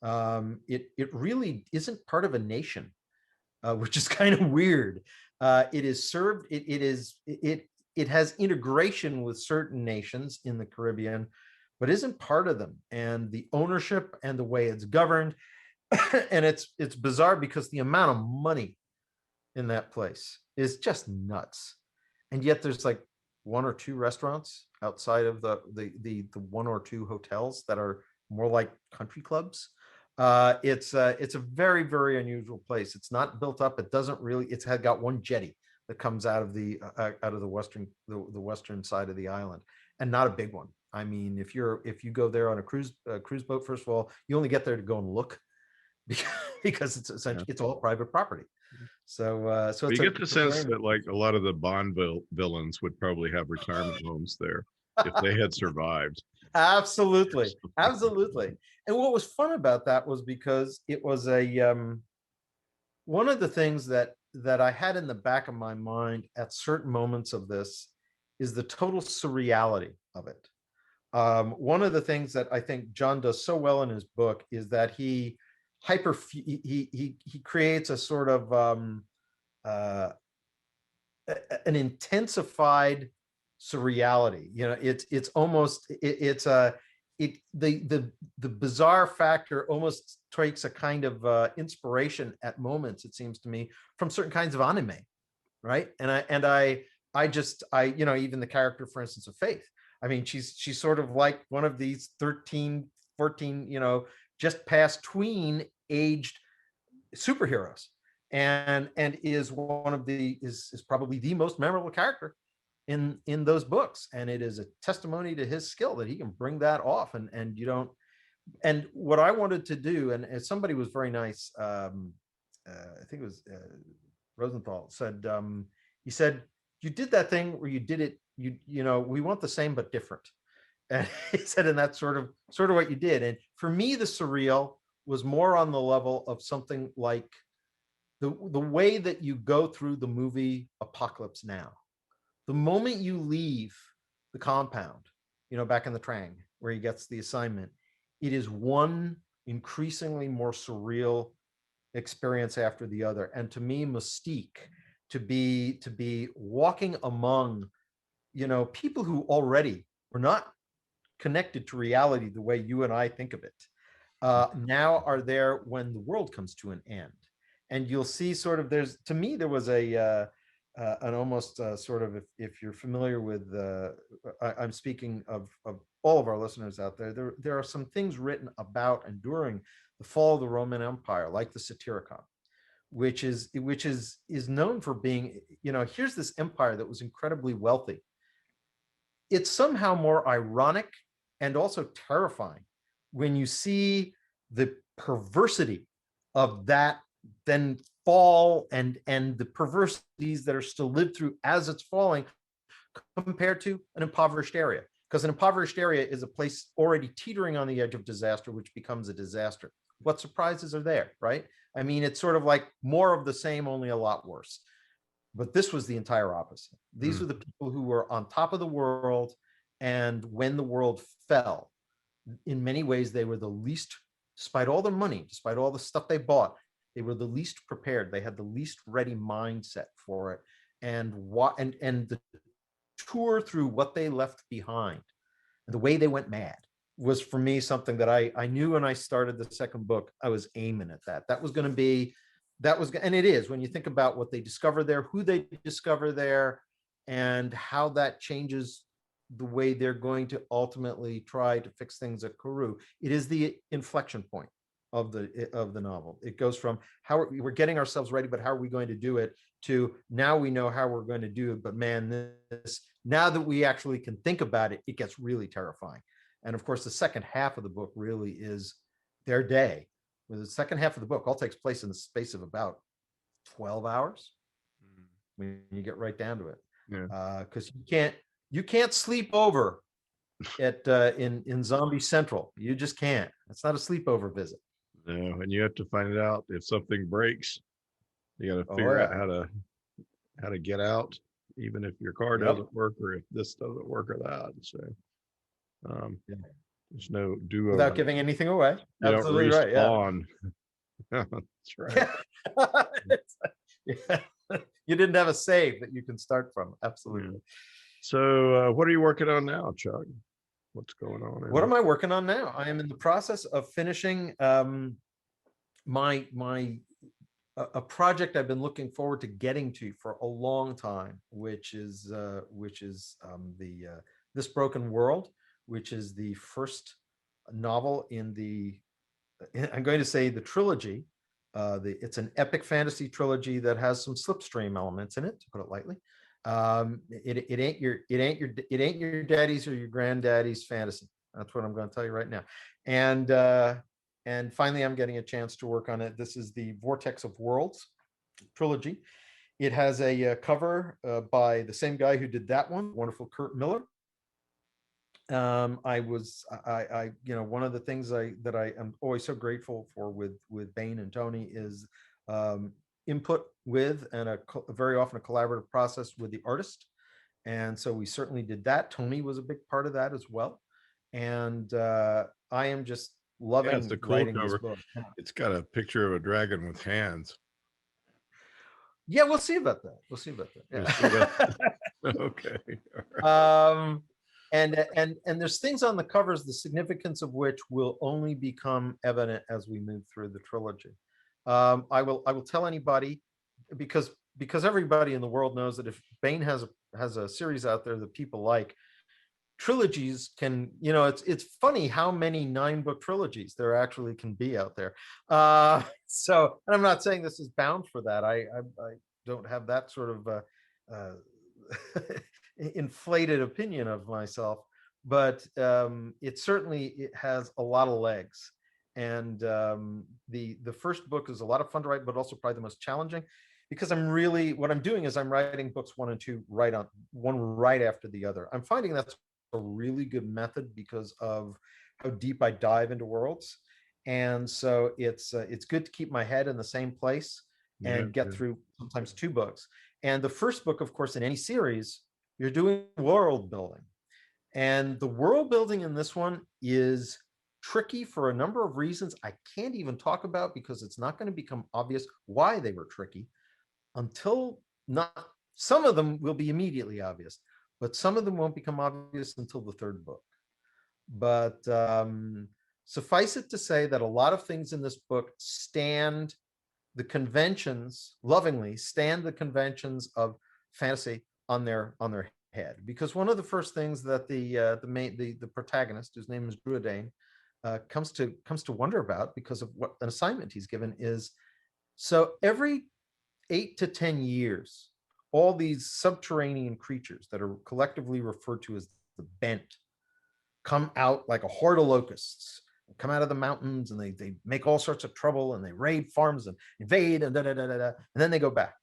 It really isn't part of a nation, which is kind of weird. It is served. It has integration with certain nations in the Caribbean, but isn't part of them. And the ownership and the way it's governed, and it's bizarre because the amount of money in that place is just nuts. And yet there's like 1 or 2 restaurants outside of the 1 or 2 hotels that are more like country clubs. It's a very, very unusual place. It's not built up. It doesn't really. It's had got 1 jetty that comes out of the western side of the island, and not a big one. I mean, if you go there on a cruise boat, first of all, you only get there to go and look, because it's essentially it's all private property. So you get the sense that like a lot of the Bond villains would probably have retirement homes there if they had survived. Absolutely. And what was fun about that was because it was a one of the things that I had in the back of my mind at certain moments of this is the total surreality of it. One of the things that I think John does so well in his book is that he creates a sort of uh, an intensified surreality. It's almost the bizarre factor almost takes a kind of inspiration at moments, it seems to me, from certain kinds of anime, right? And I even the character, for instance, of Faith. I mean, she's sort of like one of these 13, 14, just past tween aged superheroes, and is one of the is probably the most memorable character in those books. And it is a testimony to his skill that he can bring that off. And you don't. And what I wanted to do, and somebody was very nice, I think it was Rosenthal, said, he said, you did that thing where you did it, we want the same but different. And he said, and that's sort of what you did. And for me, the surreal was more on the level of something like the way that you go through the movie Apocalypse Now. The moment you leave the compound, back in the Trang where he gets the assignment, it is one increasingly more surreal experience after the other. And to me, Mystique, to be walking among, people who already were not connected to reality the way you and I think of it, now are there when the world comes to an end. And you'll see sort of there was an almost sort of, if you're familiar with, I'm speaking of all of our listeners out there, there are some things written about and during the fall of the Roman Empire, like the Satyricon, which is known for being, here's this empire that was incredibly wealthy. It's somehow more ironic and also terrifying when you see the perversity of that then fall, and the perversities that are still lived through as it's falling, compared to an impoverished area. Because an impoverished area is a place already teetering on the edge of disaster, which becomes a disaster. What surprises are there, right? I mean, it's sort of like more of the same, only a lot worse. But this was the entire opposite. These are the people who were on top of the world, and when the world fell, in many ways, they were the least despite all their money, despite all the stuff they bought, they were the least prepared. They had the least ready mindset for it. And the tour through what they left behind, the way they went mad, was for me something that I knew when I started the second book. I was aiming at that. That was going to be, and it is, when you think about what they discover there, who they discover there, and how that changes the way they're going to ultimately try to fix things at Kourou. It is the inflection point of the novel. It goes from how we're getting ourselves ready, but how are we going to do it, to now we know how we're going to do it, but man, this, now that we actually can think about it, it gets really terrifying. And of course, the second half of the book really is their day. The second half of the book all takes place in the space of about 12 hours when you get right down to it. Yeah. Because you can't sleep over at in Zombie Central. You just can't. It's not a sleepover visit. No, and you have to find out if something breaks. You got to Oh, figure out yeah. how to get out, even if your car Yep. doesn't work, or if this doesn't work or that. So Yeah. there's no do-over. Without giving anything away. You Absolutely don't right. Yeah. respawn. That's right. Yeah. You didn't have a save that you can start from. Absolutely. Yeah. So what are you working on now, Chuck? What's going on? What am I working on now? I am in the process of finishing my a project I've been looking forward to getting to for a long time, which is the This Broken World, which is the first novel in the, I'm going to say, the trilogy. It's an epic fantasy trilogy that has some slipstream elements in it, to put it lightly. It ain't your daddy's or your granddaddy's fantasy. That's what I'm going to tell you right now. And finally, I'm getting a chance to work on it. This is the Vortex of Worlds trilogy. It has a cover by the same guy who did that one, wonderful Kurt Miller. I one of the things that I am always so grateful for with Bain and Tony is input with, and very often a collaborative process with the artist. And so we certainly did that. Tony was a big part of that as well. And I am just loving it's a cool writing cover. this book. It's got a picture of a dragon with hands. Yeah, we'll see about that. We'll see about that. Yeah. Okay. And there's things on the covers, the significance of which will only become evident as we move through the trilogy. I will tell anybody, because everybody in the world knows that if Bain has a series out there that people like, trilogies can, it's funny how many 9-book trilogies there actually can be out there. So, and I'm not saying this is bound for that. I don't have that sort of inflated opinion of myself, but it has a lot of legs. And the first book is a lot of fun to write, but also probably the most challenging, because what I'm doing is I'm writing books 1 and 2 right after the other. I'm finding that's a really good method because of how deep I dive into worlds. And so it's good to keep my head in the same place and get through sometimes 2 books. And the first book, of course, in any series, you're doing world building. And the world building in this one is tricky for a number of reasons I can't even talk about, because it's not going to become obvious why they were tricky until some of them will be immediately obvious, but some of them won't become obvious until the 3rd book. But suffice it to say that a lot of things in this book lovingly stand the conventions of fantasy on their head. Because one of the first things that the protagonist, whose name is Druidane, comes to wonder about, because of what an assignment he's given, is, so every 8 to 10 years, all these subterranean creatures that are collectively referred to as the Bent come out like a horde of locusts, come out of the mountains, and they make all sorts of trouble, and they raid farms and invade, and and then they go back.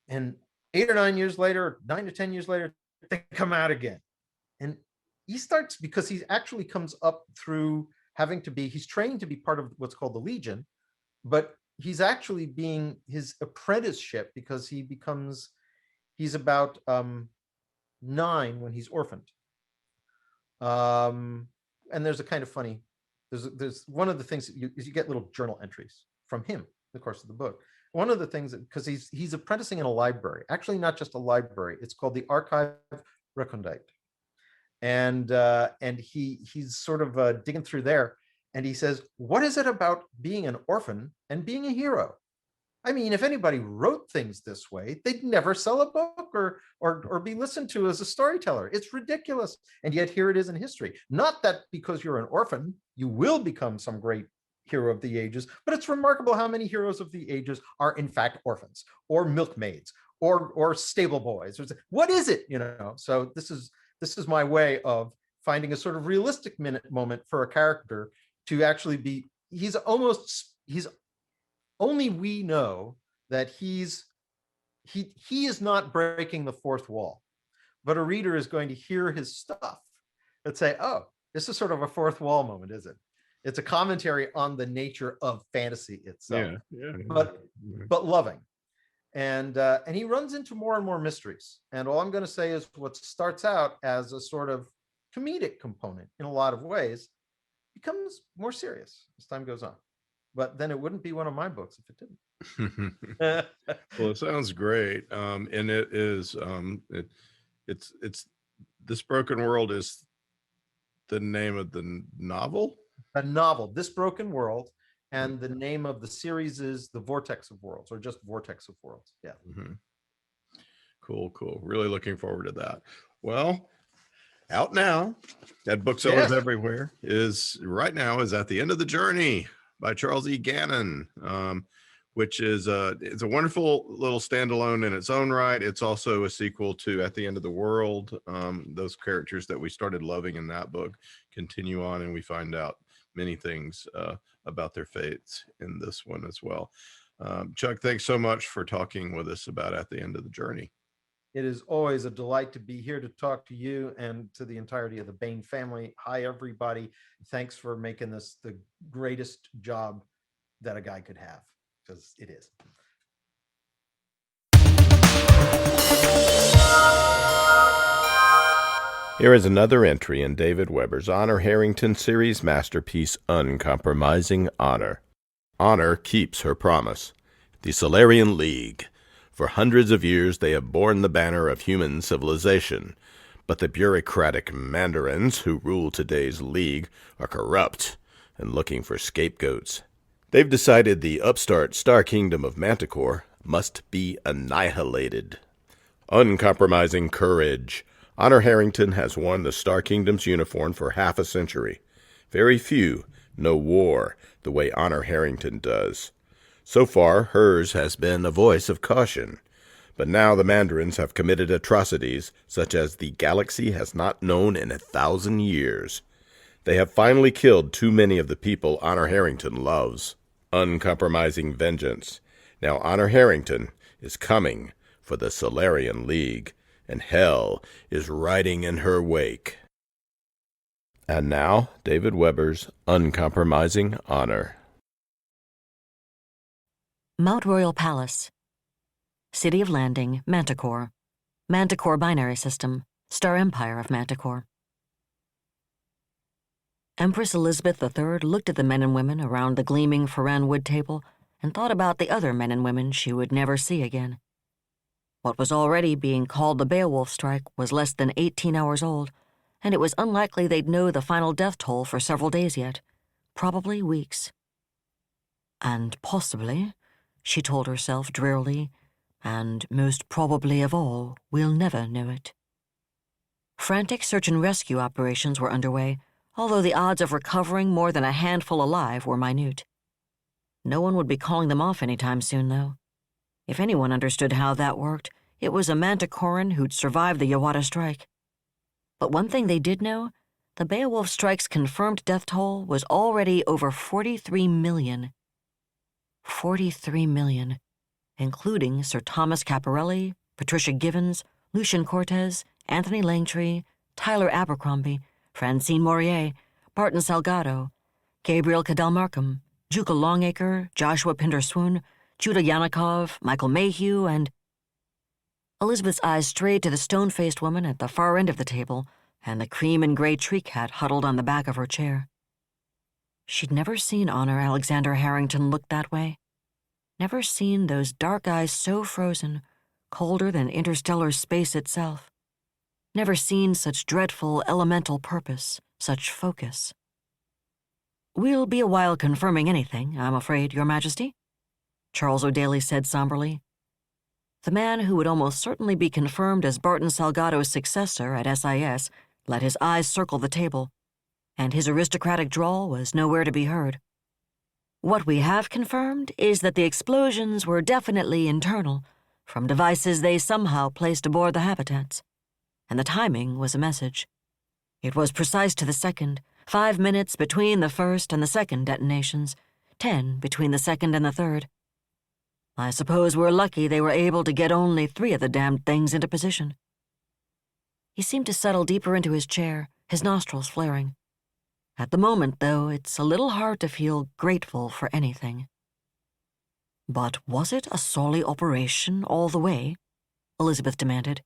And 8 or 9 years later, 9 to 10 years later, they come out again. And he starts, because he actually comes up through he's training to be part of what's called the Legion, but he's actually being his apprenticeship, because he's about 9 when he's orphaned. And there's a kind of funny there's one of the things that you get little journal entries from him in the course of the book. One of the things, because he's apprenticing in a library, actually not just a library, it's called the Archive Recondite. And he's sort of digging through there, and he says, what is it about being an orphan and being a hero? I mean, if anybody wrote things this way, they'd never sell a book or be listened to as a storyteller. It's ridiculous. And yet here it is in history. Not that because you're an orphan, you will become some great hero of the ages, but it's remarkable how many heroes of the ages are in fact orphans or milkmaids or stable boys. What is it, you know? So this is my way of finding a sort of realistic moment for a character to actually be, he's only we know that he is not breaking the fourth wall, but a reader is going to hear his stuff and say, oh, this is sort of a fourth wall moment, is it? It's a commentary on the nature of fantasy itself, but loving. And he runs into more and more mysteries. And all I'm going to say is what starts out as a sort of comedic component in a lot of ways becomes more serious as time goes on. But then it wouldn't be one of my books if it didn't. Well, it sounds great. And it is, it's This Broken World is the name of the novel? A novel, This Broken World. And the name of the series is The Vortex of Worlds, or just Vortex of Worlds. Yeah. Mm-hmm. Cool. Really looking forward to that. Well, out now at booksellers everywhere is At the End of the Journey by Charles E. Gannon, which is it's a wonderful little standalone in its own right. It's also a sequel to At the End of the World. Those characters that we started loving in that book continue on, and we find out many things about their fates in this one as well. Chuck, thanks so much for talking with us about At the End of the Journey. It is always a delight to be here to talk to you and to the entirety of the Bain family. Hi, everybody. Thanks for making this the greatest job that a guy could have, because it is. Here is another entry in David Weber's Honor Harrington series masterpiece, Uncompromising Honor. Honor keeps her promise. The Solarian League. For hundreds of years they have borne the banner of human civilization, but the bureaucratic mandarins who rule today's League are corrupt and looking for scapegoats. They've decided the upstart Star Kingdom of Manticore must be annihilated. Uncompromising courage. Honor Harrington has worn the Star Kingdom's uniform for half a century. Very few know war the way Honor Harrington does. So far, hers has been a voice of caution. But now the Mandarins have committed atrocities such as the galaxy has not known in 1,000 years. They have finally killed too many of the people Honor Harrington loves. Uncompromising vengeance. Now Honor Harrington is coming for the Solarian League, and hell is riding in her wake. And now, David Weber's Uncompromising Honor. Mount Royal Palace. City of Landing, Manticore. Manticore Binary System. Star Empire of Manticore. Empress Elizabeth III looked at the men and women around the gleaming Ferran wood table and thought about the other men and women she would never see again. What was already being called the Beowulf Strike was less than 18 hours old, and it was unlikely they'd know the final death toll for several days yet, probably weeks. And possibly, she told herself drearily, and most probably of all, we'll never know it. Frantic search and rescue operations were underway, although the odds of recovering more than a handful alive were minute. No one would be calling them off anytime soon, though. If anyone understood how that worked, it was a Manticoran who'd survived the Yawata strike. But one thing they did know, the Beowulf strike's confirmed death toll was already over 43 million. 43 million, including Sir Thomas Caporelli, Patricia Givens, Lucian Cortez, Anthony Langtree, Tyler Abercrombie, Francine Morier, Barton Salgado, Gabriel Cadell Markham, Juka Longacre, Joshua Pinder-Swoon, Judah Yanikov, Michael Mayhew, and... Elizabeth's eyes strayed to the stone-faced woman at the far end of the table and the cream and gray tree cat huddled on the back of her chair. She'd never seen Honor Alexander Harrington look that way. Never seen those dark eyes so frozen, colder than interstellar space itself. Never seen such dreadful elemental purpose, such focus. "We'll be a while confirming anything, I'm afraid, Your Majesty," Charles O'Daly said somberly. The man who would almost certainly be confirmed as Barton Salgado's successor at SIS let his eyes circle the table, and his aristocratic drawl was nowhere to be heard. "What we have confirmed is that the explosions were definitely internal, from devices they somehow placed aboard the habitats. And the timing was a message. It was precise to the second, 5 minutes between the first and the second detonations, 10 between the second and the third. I suppose we're lucky they were able to get only 3 of the damned things into position." He seemed to settle deeper into his chair, his nostrils flaring. At the moment, though, it's a little hard to feel grateful for anything. "But was it a Solly operation all the way?" Elizabeth demanded.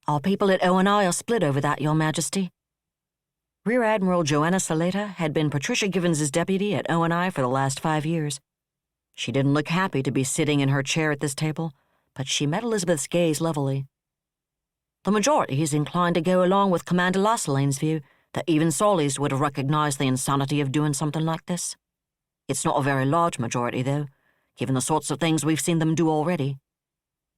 "Our people at O&I are split over that, Your Majesty." Rear Admiral Joanna Saleta had been Patricia Givens's deputy at O&I for the last 5 years. She didn't look happy to be sitting in her chair at this table, but she met Elizabeth's gaze levelly. "The majority is inclined to go along with Commander Lassalane's view that even Sollys would have recognized the insanity of doing something like this. It's not a very large majority, though, given the sorts of things we've seen them do already.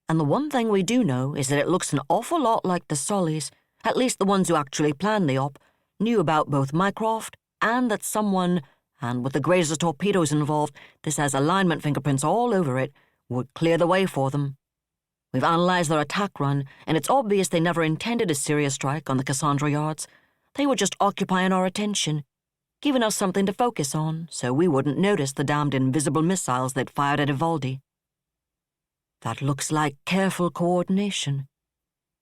And the one thing we do know is that it looks an awful lot like the Sollys, at least the ones who actually planned the op, knew about both Mycroft and that someone, and with the Grazer torpedoes involved, this has alignment fingerprints all over it, would clear the way for them. We've analyzed their attack run, and it's obvious they never intended a serious strike on the Cassandra yards. They were just occupying our attention, giving us something to focus on so we wouldn't notice the damned invisible missiles they'd fired at Ivaldi. That looks like careful coordination.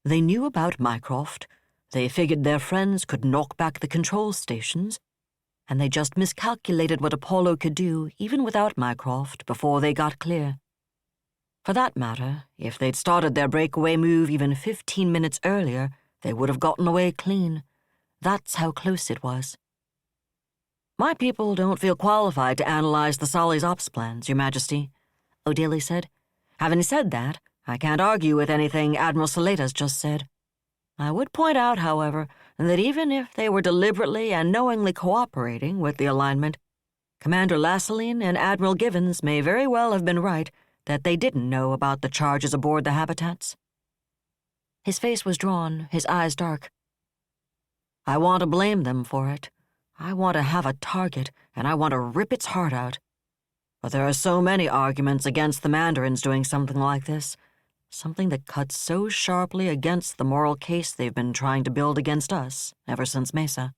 They knew about Mycroft, they figured their friends could knock back the control stations, and they just miscalculated what Apollo could do even without Mycroft before they got clear. For that matter, if they'd started their breakaway move even 15 minutes earlier, they would have gotten away clean. That's how close it was. "My people don't feel qualified to analyze the Solly's ops plans, Your Majesty," O'Daly said. "Having said that, I can't argue with anything Admiral Saleta's just said. I would point out, however, that even if they were deliberately and knowingly cooperating with the alignment, Commander Lassaline and Admiral Givens may very well have been right that they didn't know about the charges aboard the habitats." His face was drawn, his eyes dark. "I want to blame them for it. I want to have a target, and I want to rip its heart out. But there are so many arguments against the Mandarins doing something like this, something that cuts so sharply against the moral case they've been trying to build against us ever since Mesa.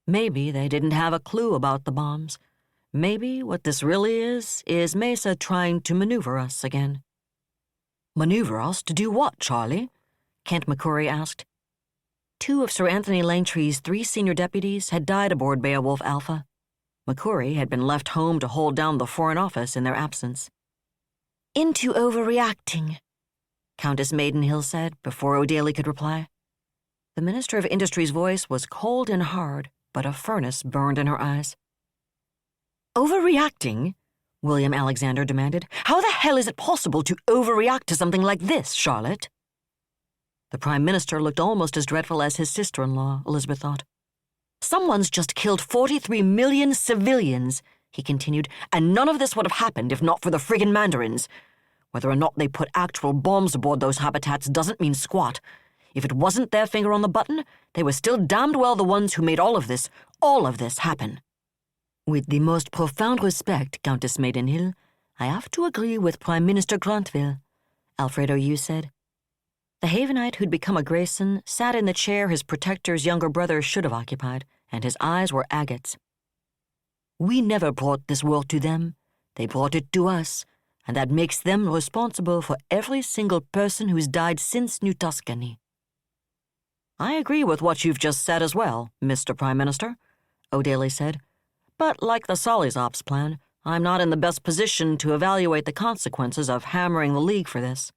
Maybe they didn't have a clue about the bombs. Maybe what this really is Mesa trying to maneuver us again." "Maneuver us to do what, Charlie?" Kent McCrory asked. 2 of Sir Anthony Langtry's 3 senior deputies had died aboard Beowulf Alpha. McCrory had been left home to hold down the Foreign Office in their absence. "Into overreacting," Countess Maidenhill said before O'Daly could reply. The Minister of Industry's voice was cold and hard, but a furnace burned in her eyes. "Overreacting?" William Alexander demanded. "How the hell is it possible to overreact to something like this, Charlotte?" The Prime Minister looked almost as dreadful as his sister-in-law, Elizabeth thought. "Someone's just killed 43 million civilians," he continued, "and none of this would have happened if not for the friggin' Mandarins. Whether or not they put actual bombs aboard those habitats doesn't mean squat. If it wasn't their finger on the button, they were still damned well the ones who made all of this happen." "With the most profound respect, Countess Maidenhill, I have to agree with Prime Minister Grantville," Alfredo Yu said. The Havenite who'd become a Grayson sat in the chair his protector's younger brother should have occupied, and his eyes were agates. "We never brought this war to them. They brought it to us, and that makes them responsible for every single person who's died since New Tuscany." "I agree with what you've just said as well, Mr. Prime Minister," O'Daly said. "But like the Solly's ops plan, I'm not in the best position to evaluate the consequences of hammering the League for this.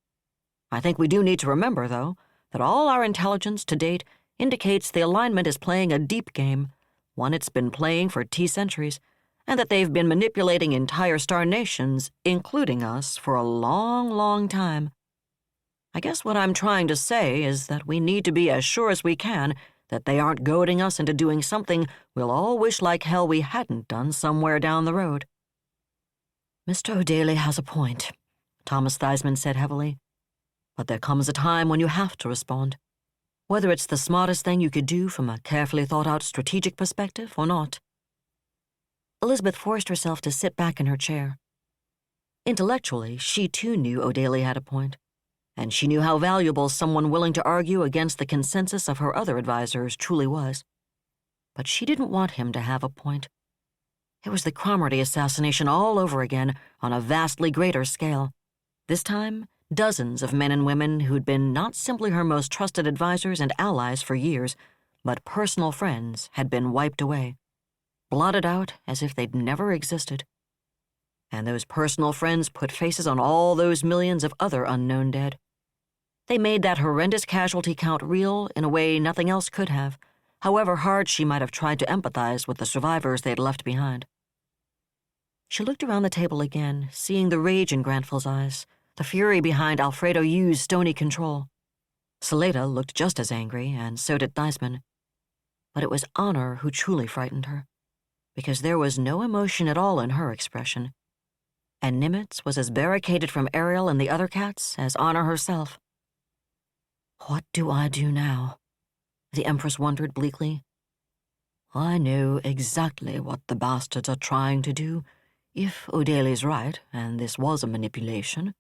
I think we do need to remember, though, that all our intelligence to date indicates the alignment is playing a deep game, one it's been playing for T-centuries, and that they've been manipulating entire star nations, including us, for a long, long time. I guess what I'm trying to say is that we need to be as sure as we can that they aren't goading us into doing something we'll all wish like hell we hadn't done somewhere down the road. Mr. O'Daly has a point, Thomas Theismann said heavily. But there comes a time when you have to respond, whether it's the smartest thing you could do from a carefully thought-out strategic perspective or not. Elizabeth forced herself to sit back in her chair. Intellectually, she too knew O'Daly had a point, and she knew how valuable someone willing to argue against the consensus of her other advisors truly was. But she didn't want him to have a point. It was the Cromarty assassination all over again on a vastly greater scale. This time, dozens of men and women who'd been not simply her most trusted advisors and allies for years, but personal friends had been wiped away, blotted out as if they'd never existed. And those personal friends put faces on all those millions of other unknown dead. They made that horrendous casualty count real in a way nothing else could have, however hard she might have tried to empathize with the survivors they'd left behind. She looked around the table again, seeing the rage in Granville's eyes, the fury behind Alfredo Yu's stony control. Saleta looked just as angry, and so did Theismann. But it was Honor who truly frightened her, because there was no emotion at all in her expression. And Nimitz was as barricaded from Ariel and the other cats as Honor herself. What do I do now? The Empress wondered bleakly. I know exactly what the bastards are trying to do, if O'Daly's right, and this was a manipulation.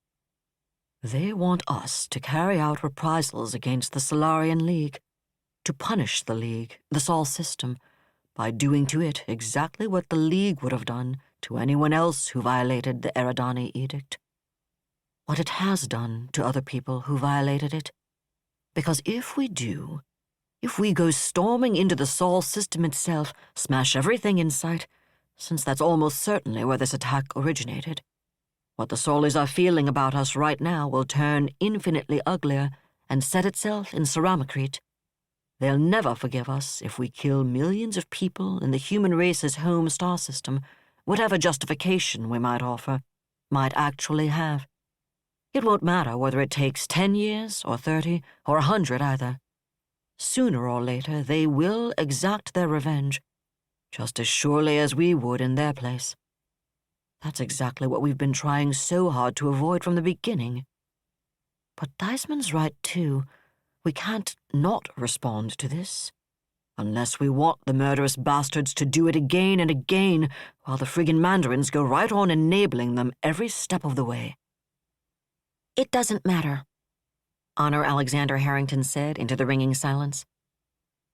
They want us to carry out reprisals against the Solarian League, to punish the League, the Sol system, by doing to it exactly what the League would have done to anyone else who violated the Eridani Edict. What it has done to other people who violated it. Because if we do, if we go storming into the Sol system itself, smash everything in sight, since that's almost certainly where this attack originated, what the Solis are feeling about us right now will turn infinitely uglier and set itself in ceramicrete. They'll never forgive us if we kill millions of people in the human race's home star system, whatever justification we might offer, might actually have. It won't matter whether it takes 10 years or 30 or 100 either. Sooner or later, they will exact their revenge, just as surely as we would in their place. That's exactly what we've been trying so hard to avoid from the beginning. But Theismann's right, too. We can't not respond to this, unless we want the murderous bastards to do it again and again, while the friggin' Mandarins go right on enabling them every step of the way. It doesn't matter, Honor Alexander Harrington said into the ringing silence.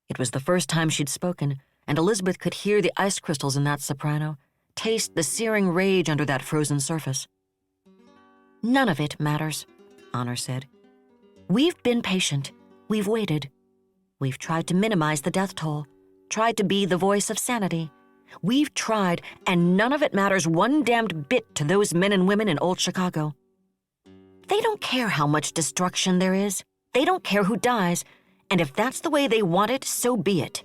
It was the first time she'd spoken, and Elizabeth could hear the ice crystals in that soprano, taste the searing rage under that frozen surface. None of it matters, Honor said. We've been patient. We've waited. We've tried to minimize the death toll, tried to be the voice of sanity. We've tried, and none of it matters one damned bit to those men and women in old Chicago. They don't care how much destruction there is. They don't care who dies, and if that's the way they want it, so be it.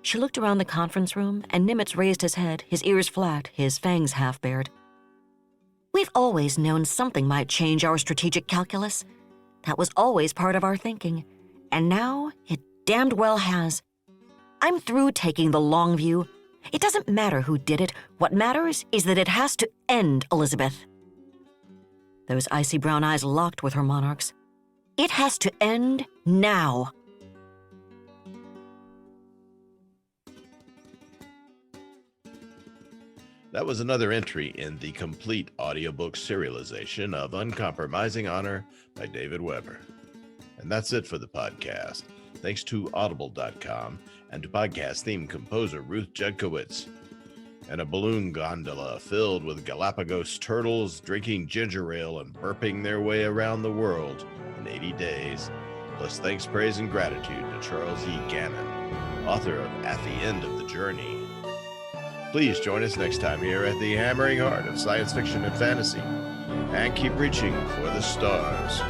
She looked around the conference room, and Nimitz raised his head, his ears flat, his fangs half-bared. We've always known something might change our strategic calculus. That was always part of our thinking, and now it damned well has. I'm through taking the long view. It doesn't matter who did it. What matters is that it has to end, Elizabeth. Those icy brown eyes locked with her monarch's. It has to end now. That was another entry in the complete audiobook serialization of Uncompromising Honor by David Weber. And that's it for the podcast. Thanks to Audible.com and to podcast theme composer Ruth Judkowitz. And a balloon gondola filled with Galapagos turtles drinking ginger ale and burping their way around the world in 80 days. Plus thanks, praise, and gratitude to Charles E. Gannon, author of At the End of the Journey. Please join us next time here at the hammering heart of science fiction and fantasy, and keep reaching for the stars.